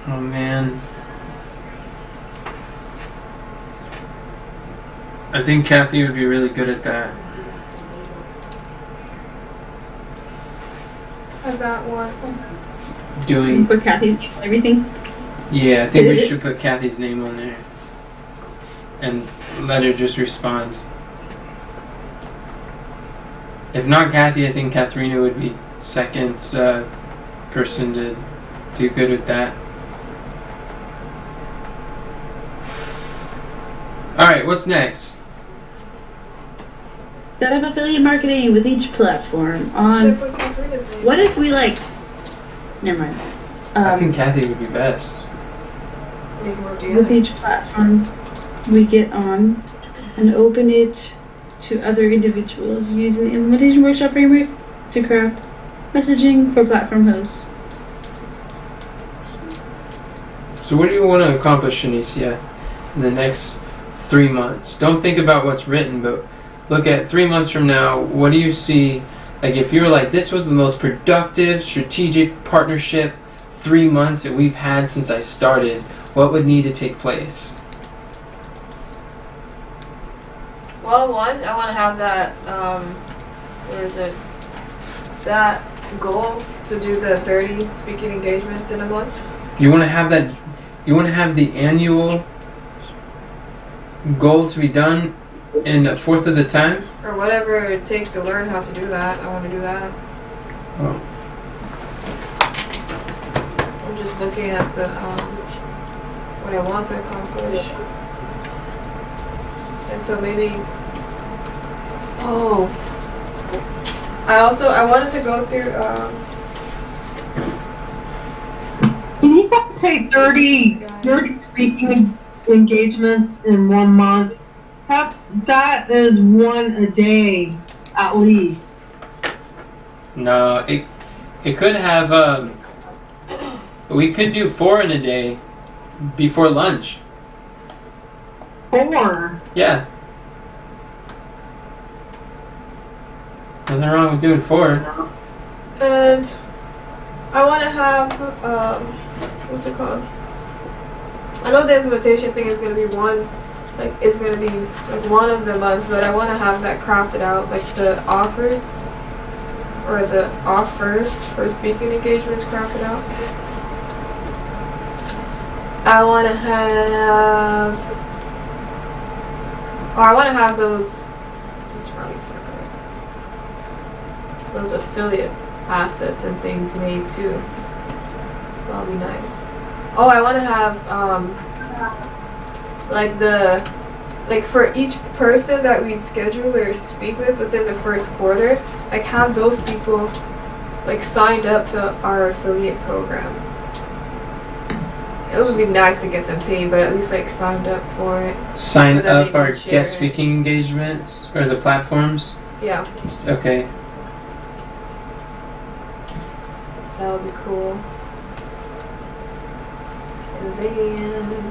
Oh man. I think Kathy would be really good at that. I got one. Doing. Put Kathy's name on everything. Yeah, I think we should put Kathy's name on there. And let her just respond. If not Kathy, I think Katharina would be second person to do good with that. Alright, what's next? Set up affiliate marketing with each platform. They On put Katharina's name. what if we like? Never mind. I think Kathy would be best. Make more With each platform we get on and open it to other individuals using the implementation workshop framework to craft messaging for platform hosts. So what do you want to accomplish, Shanicia, in the next 3 months? Don't think about what's written, but look at 3 months from now. What do you see? Like if you were like, this was the most productive strategic partnership 3 months that we've had since I started, what would need to take place? Well, one, I want to have that, what is it? That goal to do the 30 speaking engagements in a month. You want to have that, you want to have the annual goal to be done in a fourth of the time? Or whatever it takes to learn how to do that. I want to do that. Oh. I'm just looking at the, what I want to accomplish. And so maybe, I wanted to go through, Can you guys say 30 speaking engagements in 1 month? That is one a day at least. No, it could have We could do 4 in a day before lunch. 4. Yeah. Nothing wrong with doing 4. And I want to have, what's it called? I know the implementation thing is going to be one, like, it's going to be like one of the months, but I want to have that crafted out, like the offers, or the offer for speaking engagements crafted out. I want to have, or I want to have those probably separate. Those affiliate assets and things made too. That'll be nice. Oh, I want to have like for each person that we schedule or speak with within the first quarter, like have those people like signed up to our affiliate program. It would be nice to get them paid, but at least like signed up for it. Sign So that they up our can share guest it. speaking engagements or the platforms. Yeah, Okay. that would be cool. And then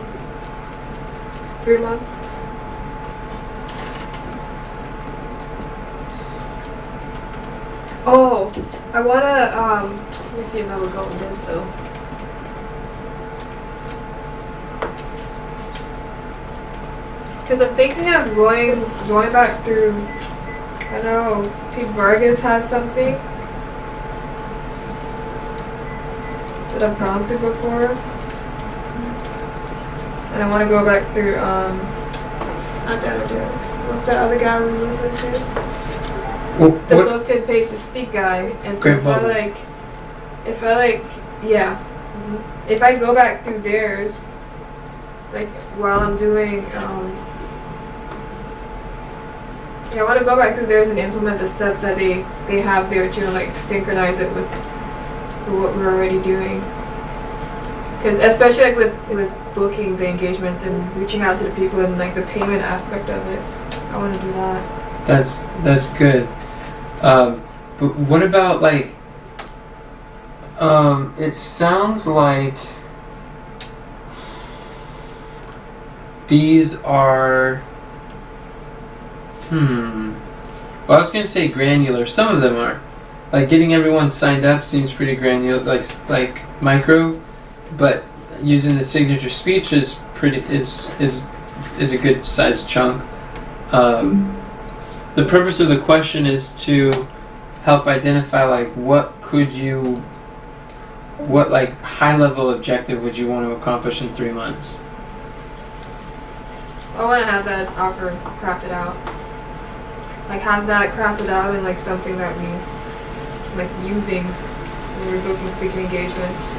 3 months. Oh, I wanna let me see if I would go with this though. Cause I'm thinking of going back through. I know Pete Vargas has something that I've gone through before, and I want to go back through not Data Derek's. What's that other guy I was listening to? The What? booked and paid to speak guy, and so Great if I Bubble. yeah, if I go back through theirs, like while I'm doing yeah, I want to go back through theirs and implement the steps that they have there to like synchronize it with what we're already doing. Because especially like with booking the engagements and reaching out to the people and like the payment aspect of it, I want to do that. That's good. But what about like? It sounds like these are. Well, I was gonna say granular. Some of them are. Like getting everyone signed up seems pretty granular, like micro, but using the signature speech is a good sized chunk. The purpose of the question is to help identify like what like high level objective would you want to accomplish in 3 months? I want to have that offer crafted out. Like have that crafted out in like something that we like using when we're booking speaking engagements.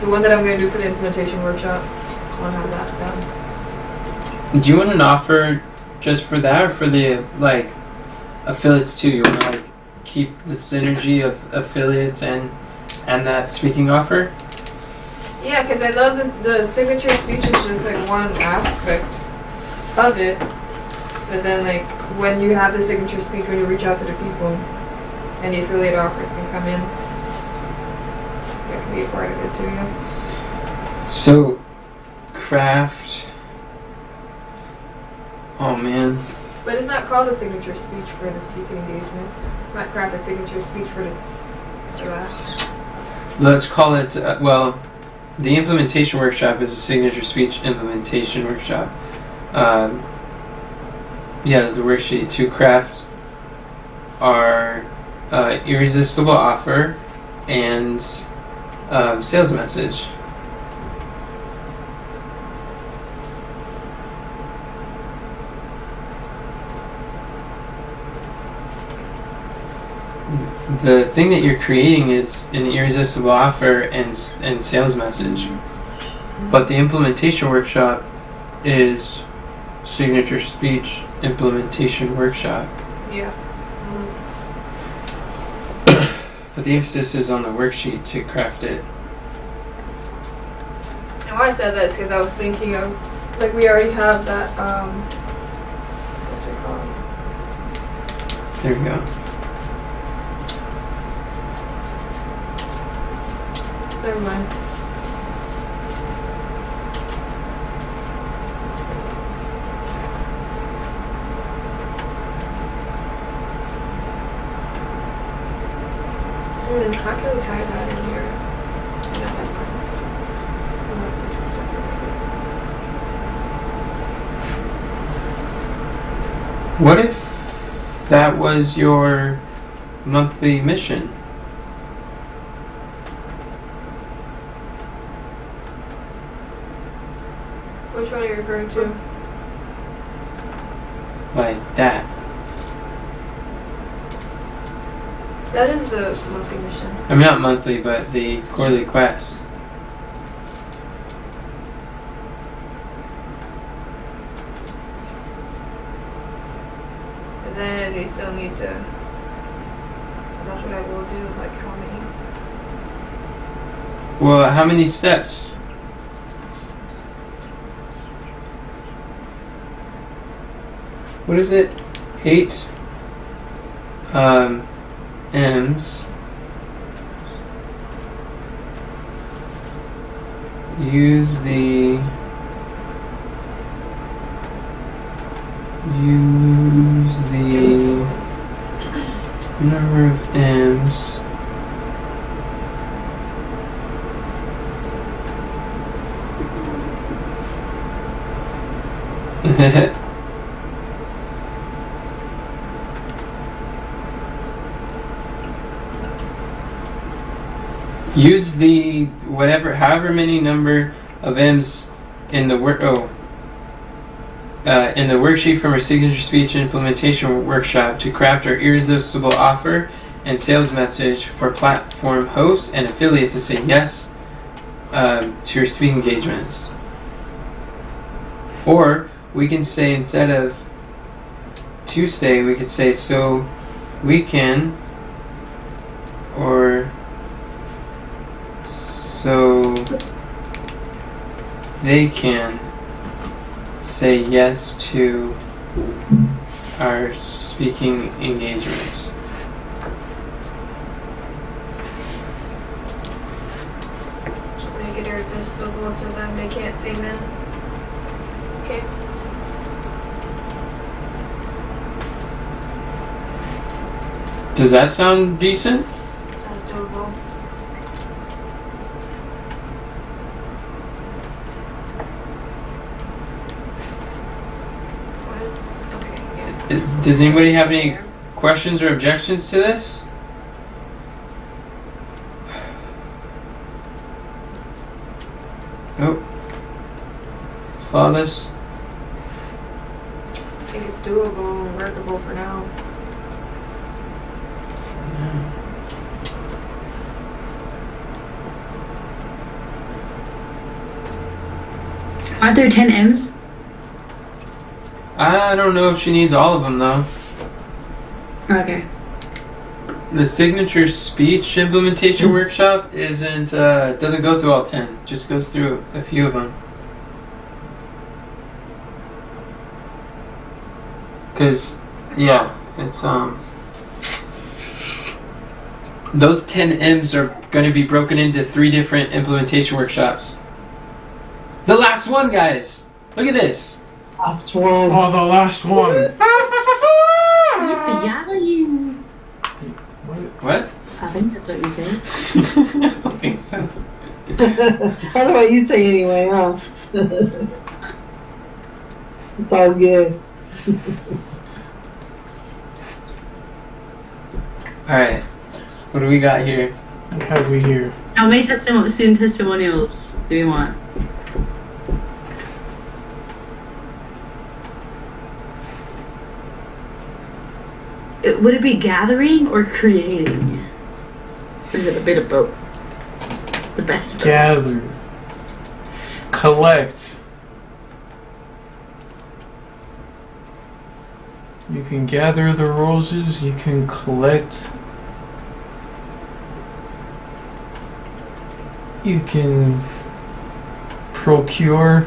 The one that I'm going to do for the implementation workshop, I want to have that done. Do you want an offer just for that, or for the like affiliates too? You want to like keep the synergy of affiliates and that speaking offer? Yeah, because I know the signature speech is just like one aspect of it. But then like when you have the signature speech, when you reach out to the people and the affiliate offers can come in, that can be a part of it too, yeah. So, craft. Oh man. But it's not called a signature speech for the speaking engagements. Not craft a signature speech for this. For that. Let's call it. Well, the implementation workshop is a signature speech implementation workshop. Yeah, there's the worksheet to craft our irresistible offer and sales message. The thing that you're creating is an irresistible offer and sales message, but the implementation workshop is signature speech implementation workshop. Yeah. But the emphasis is on the worksheet to craft it. And why I said that is because I was thinking of, like, we already have that, what's it called? There we go. Never mind. How can we tie that in here? Not that part. I want the two separate. What if that was your monthly mission? Which one are you referring to? Like that. That is the monthly mission. I mean, not monthly, but the quarterly quest. But then they still need to. That's what I will do. Like how many? Well, how many steps? What is it? 8 M's. Use the number of M's use the however many number of M's in the in the worksheet from our signature speech implementation workshop to craft our irresistible offer and sales message for platform hosts and affiliates to say yes to your speaking engagements. Or we can say, instead of to say, we could say so we can, or so they can say yes to our speaking engagements. Make it irresistible to them. They can't say no. Okay. Does that sound decent? Sounds doable. What is okay? Yeah. Does anybody have any questions or objections to this? Nope. Follow this? I think it's doable and workable for now. Aren't there 10 M's? I don't know if she needs all of them though. Okay. The signature speech implementation workshop doesn't go through all 10. Just goes through a few of them. Cause yeah, it's those 10 M's are going to be broken into 3 different implementation workshops. The last one, guys. Look at this. Last one. Oh, the last one. Yippee-yi. What? I think that's what you say. I don't think so. That's what you say anyway, huh? It's all good. Alright. What do we got here? What have we here? How many student testimonials do we want? Would it be gathering or creating? Or is it a bit of both? The best of both. Gather. Collect. You can gather the roses, you can collect. You can procure.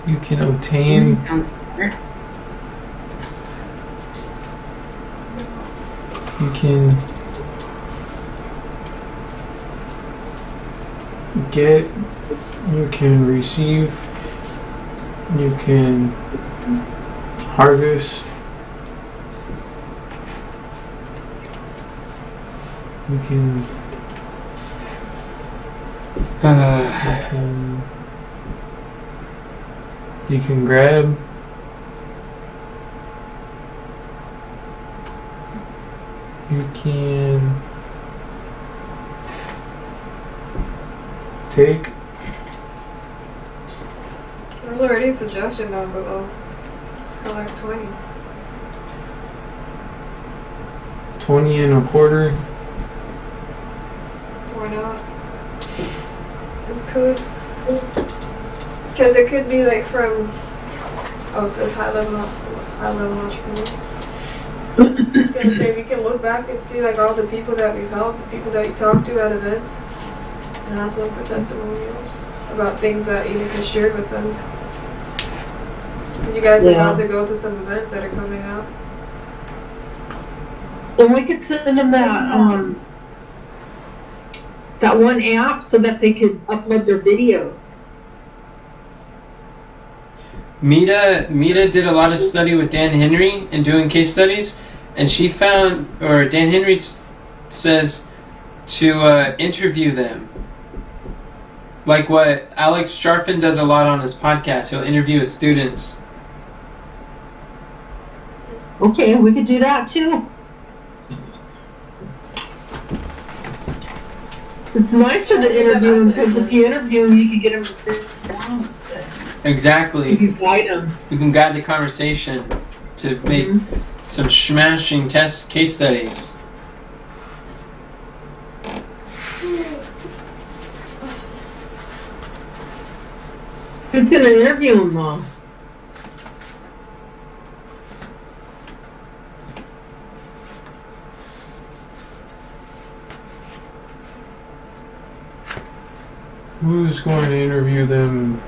You can obtain. You can get, you can receive, you can harvest, you can, you can grab, you can take. There's already a suggestion down below. Just collect 20. 20 and a quarter. Why not? It could. Because it could be like from, oh, it says high level entrepreneurs. I was gonna say we can look back and see like all the people that we've helped, the people that we talked to at events, and ask them for testimonials about things that Edith has shared with them. You guys are about to go to some events that are coming up. And we could send them that one app so that they could upload their videos. Mita did a lot of study with Dan Henry and doing case studies, and she found, or Dan Henry says to interview them. Like what Alex Sharfin does a lot on his podcast. He'll interview his students. Okay, we could do that too. It's nicer to interview them because if you interview them, you can get them to sit down and sit. Exactly. You can guide them. You can guide the conversation to make some smashing test case studies. Who's going to interview them though? Who's going to interview them?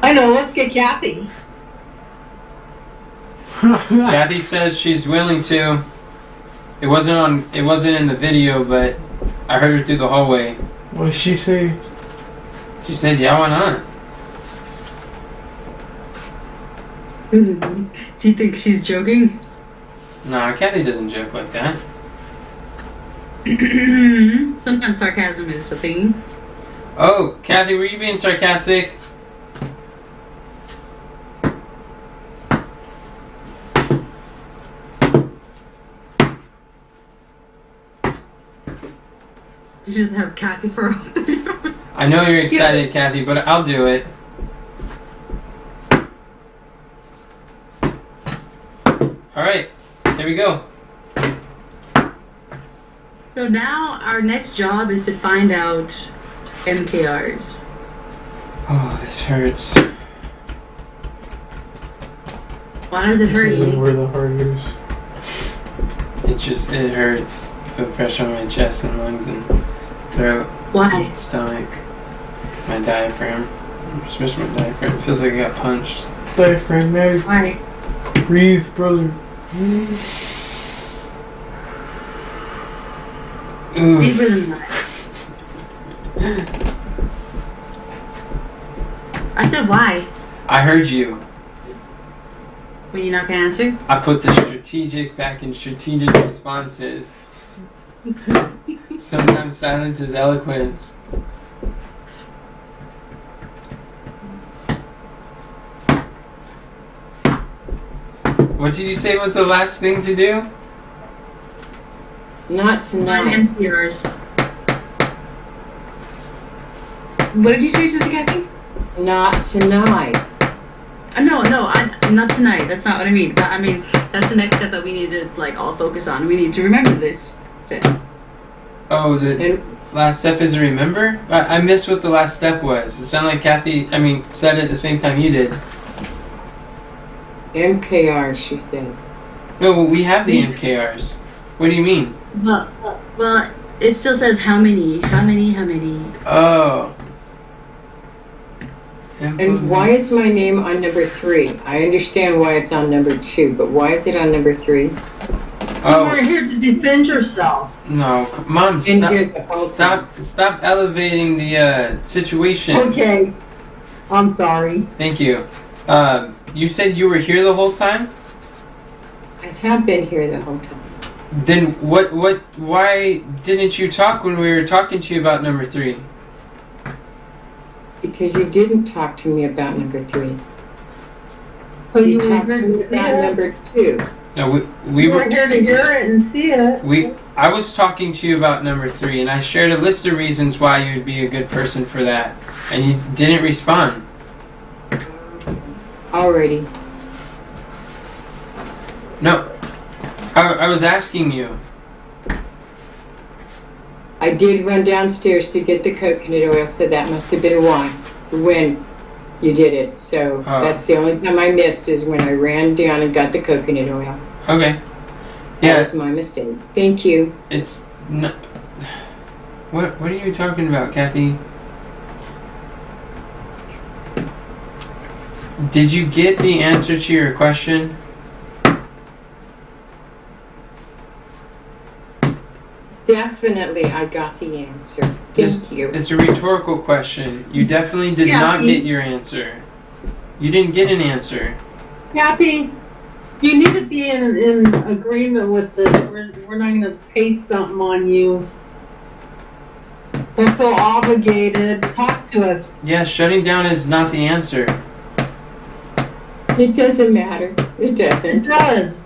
I know, let's get Kathy. Kathy says she's willing to. It wasn't in the video, but I heard her through the hallway. What did she say? She said, "Yeah, why not?" Do you think she's joking? Nah, Kathy doesn't joke like that. Sometimes sarcasm is a thing. Oh, Kathy, were you being sarcastic? You just have Kathy for a I know you're excited, Kathy, but I'll do it. Alright, here we go. So now our next job is to find out MKRs. Oh, this hurts. Why does it hurt This isn't you? where the heart is. It hurts. I feel pressure on my chest and lungs and throat, Why? stomach, my diaphragm. Especially my diaphragm. It feels like I got punched. Diaphragmatic. Why? Breathe, brother. Ooh. Deeper than that. I said why? I heard you. Were you not gonna answer? I put the strategic back in strategic responses. Sometimes silence is eloquence. What did you say was the last thing to do? Not tonight. MKRs. What did you say, Sister Kathy? Not tonight. No, not tonight. That's not what I mean. I mean, that's the next step that we need to all focus on. We need to remember this. Oh, the And last step is to remember? I missed what the last step was. It sounded like Kathy, said it at the same time you did. MKR, she said. No, we have the MKRs. What do you mean? Well, it still says how many. Oh. And why is my name on number 3? I understand why it's on number 2, but why is it on number 3? Oh. weren't here to defend yourself. No, Mom, Been here the whole stop elevating the situation. Okay. I'm sorry. Thank you. You said you were here the whole time? I have been here the whole time. Then why didn't you talk when we were talking to you about number 3? Because you didn't talk to me about number 3. Oh, You were talked to here me to see about it? number 2. No, we You were were here to hear it and see it. I was talking to you about number 3, and I shared a list of reasons why you would be a good person for that, and you didn't respond. Already. No, I was asking you. I did run downstairs to get the coconut oil, so that must have been why. When you did it. So Oh. that's the only time I missed is when I ran down and got the coconut oil. Okay. That Yeah, was my mistake. Thank you. it's not. What are you talking about, Kathy? Did you get the answer to your question? Definitely I got the answer. Yes, Thank you. It's a rhetorical question. You definitely did Yeah, not you- get your answer. You didn't get an answer. Kathy, you need to be in agreement with this. We're not going to paste something on you. Don't feel obligated. Talk to us. Yeah, shutting down is not the answer. It doesn't matter. It It doesn't. does.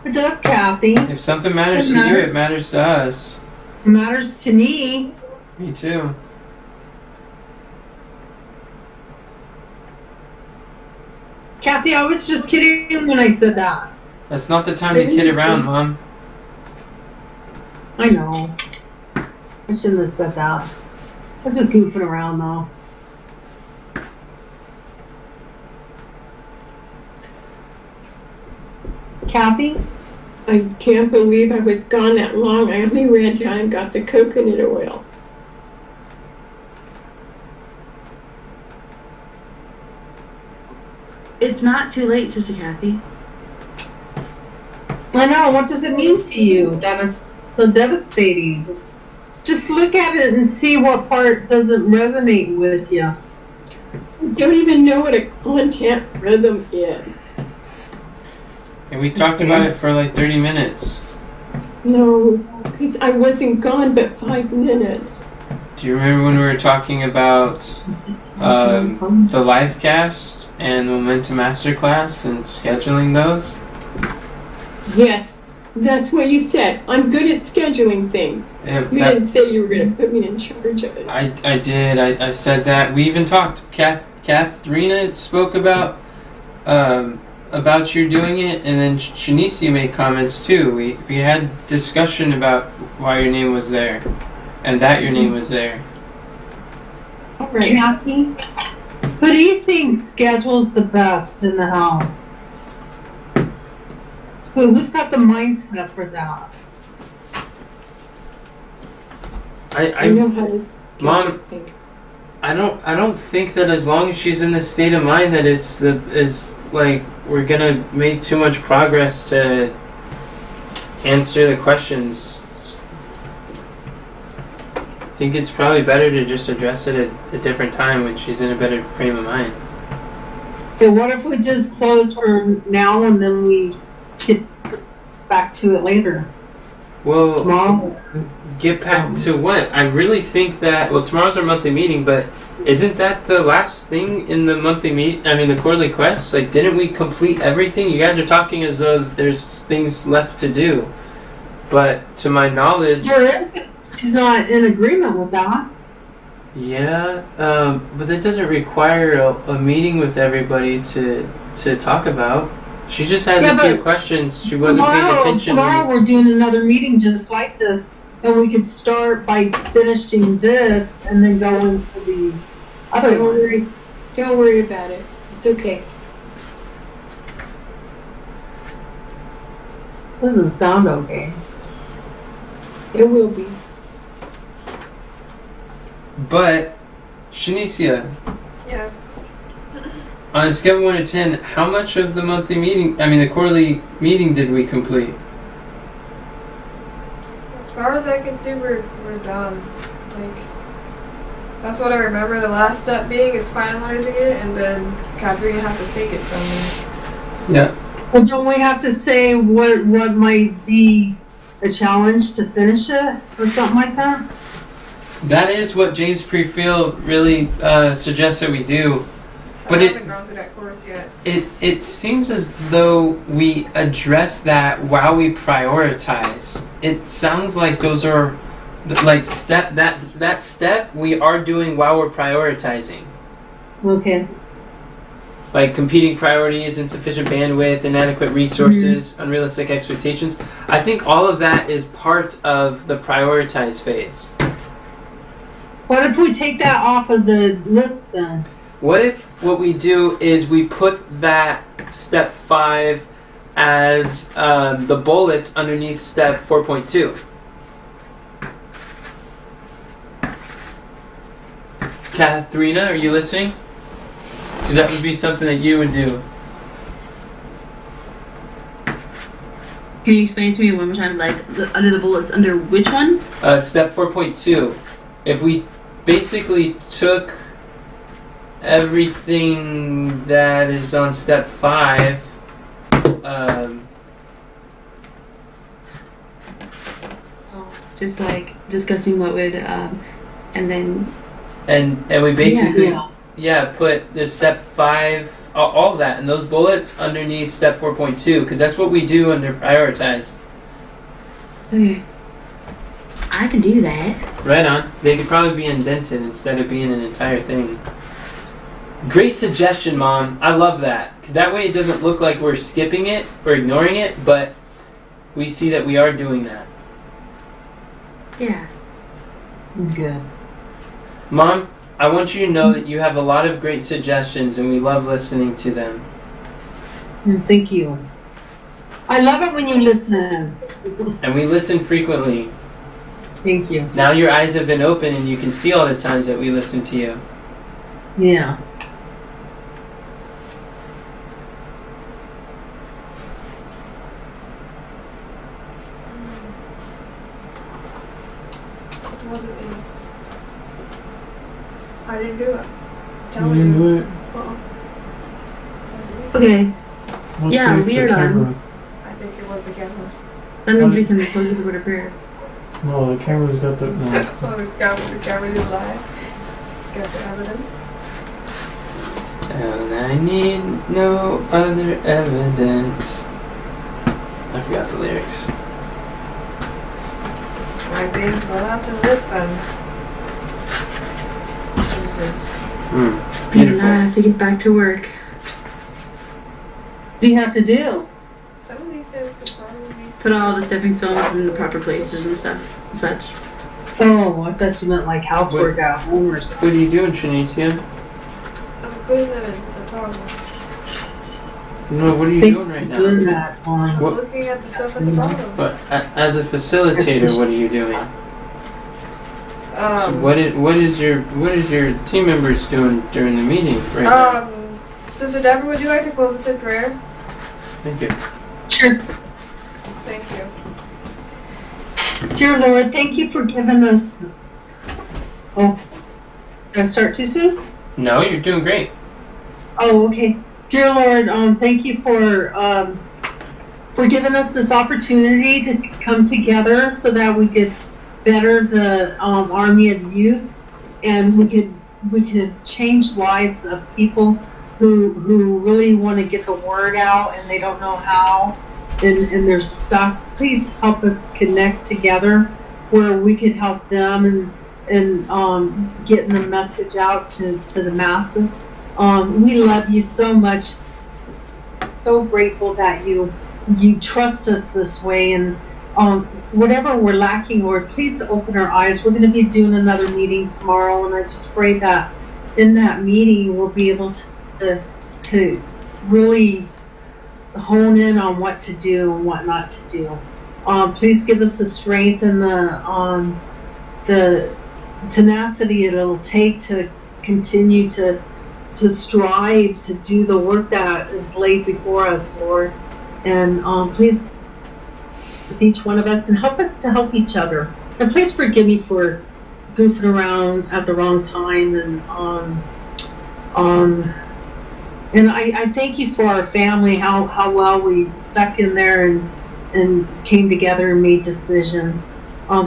It does, Kathy. It If something matters to Doesn't you, matter. it matters to us. matters to me. Me too. Kathy, I was just kidding when I said that. That's not the time to kid around, Mom. I know. I shouldn't have said that. I was just goofing around, though. Kathy? I can't believe I was gone that long. I only ran down and got the coconut oil. It's not too late, Sister Kathy. I know. What does it mean to you that it's so devastating? Just look at it and see what part doesn't resonate with you. I don't even know what a content rhythm is. And we talked about it for like 30 minutes. No, because I wasn't gone but 5 minutes. Do you remember when we were talking about the live cast and Momentum Masterclass and scheduling those? Yes, that's what you said. I'm good at scheduling things. Yeah, You didn't say you were going to put me in charge of it. I did. I said that. We even talked. Katharina spoke about you doing it, and then Shanicia made comments too. We had discussion about why your name was there, and that your name was there. All right, Kathy. Who do you think schedules the best in the house? Who's got the mindset for that? I know how to schedule Mom, things. I don't think that as long as she's in the state of mind that it's like we're gonna make too much progress to answer the questions. I think it's probably better to just address it at a different time when she's in a better frame of mind. Okay, what if we just close for now and then we get back to it later? Well, Tomorrow? get back to what? I really think that, well, tomorrow's our monthly meeting, but isn't that the last thing in the monthly the quarterly quest? Like, didn't we complete everything? You guys are talking as though there's things left to do. But to my knowledge, There is. She's not in agreement with that. yeah, but that doesn't require a meeting with everybody to talk about. She just has Yeah, a few but questions. She wasn't paying attention. Tomorrow we're doing another meeting just like this, and we could start by finishing this and then go into the other Don't one. worry. Don't worry about it. It's okay. Doesn't sound okay. It will be. But, Shanicia, Yes. on a scale of 1 to 10, how much of the quarterly meeting did we complete? far as I can see, we're done. Like, that's what I remember the last step being is finalizing it, and then Katharina has to sync it somewhere. Yeah. Well, don't we have to say what might be a challenge to finish it or something like that? That is what James Prefield really suggests that we do. But I haven't gone through that course yet. It seems as though we address that while we prioritize. It sounds like those are like that step we are doing while we're prioritizing. Okay. Like competing priorities, insufficient bandwidth, inadequate resources, unrealistic expectations. I think all of that is part of the prioritize phase. What if we take that off of the list then? What if what we do is we put that step 5 as the bullets underneath step 4.2? Katharina, are you listening? Because that would be something that you would do. Can you explain to me one more time, like, under the bullets, under which one? Step 4.2. If we basically took everything that is on step 5, Just like discussing what would, and then and we basically Yeah. put the step 5, all that, and those bullets underneath step 4.2, because that's what we do under prioritize. okay, I can do that. Right on. They could probably be indented instead of being an entire thing. Great suggestion, Mom. I love that. That way it doesn't look like we're skipping it or ignoring it, but we see that we are doing that. Yeah. Good. Mom, I want you to know that you have a lot of great suggestions and we love listening to them. Thank you. I love it when you listen. And we listen frequently. Thank you. Now your eyes have been open and you can see all the times that we listen to you. Yeah. It wasn't me. I didn't do it. You Tell didn't me. do it? Okay, Let's Yeah, see if the weird on. camera- I think it was the camera. that means we can close the word of prayer. No, the camera's got the. No. Oh, the camera didn't lie. Got the evidence. And I need no other evidence. I forgot the lyrics. So I think, well, that is it then. Jesus. And Beautiful. I have to get back to work. What do you have to do? Some of these things could probably be. Put all the stepping stones in the proper places and stuff and such. Oh, I thought you meant like housework at home or something. What are you doing, Trinicia? I'm putting them in the toggle. No, what are you Think doing right now? Doing that on. I'm What- looking at the stuff at the bottom. But as a facilitator, what are you doing? So what is your team members doing during the meeting right now? Sister Deborah, would you like to close us in prayer? Thank you. Sure. Thank you. Dear Lord, thank you for giving us. Oh, did I start too soon? No, you're doing great. Oh, okay. Dear Lord, thank you for giving us this opportunity to come together so that we could better the army of youth, and we could change lives of people who really want to get the word out and they don't know how, and they're stuck. Please help us connect together where we could help them and getting the message out to the masses. We love you so much. So grateful that you trust us this way, and whatever we're lacking, Lord, please open our eyes. We're going to be doing another meeting tomorrow, and I just pray that in that meeting we'll be able to really hone in on what to do and what not to do. Please give us the strength and the tenacity it'll take to continue to strive to do the work that is laid before us, Lord. And please with each one of us and help us to help each other. And please forgive me for goofing around at the wrong time. And I thank you for our family, how well we stuck in there and came together and made decisions.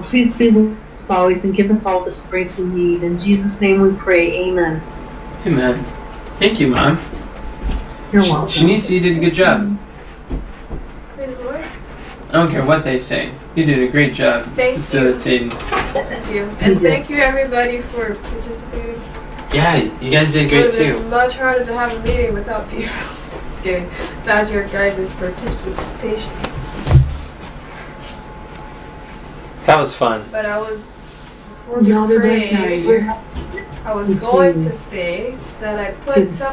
Please be with us always and give us all the strength we need. In Jesus' name we pray. Amen. Amen. Thank you, Mom. You're welcome. Shanice, you did a good job. Praise the Lord. I don't care what they say. You did a great job Thank you. facilitating. Thank you. And did. thank you everybody for participating. Yeah, you guys did It great would have too. been much harder to have a meeting without people. Just kidding. Without your guys' participation. That was fun. But I was, before we Y'all be blessed pray, now. I was Me going too. to say that I Good put some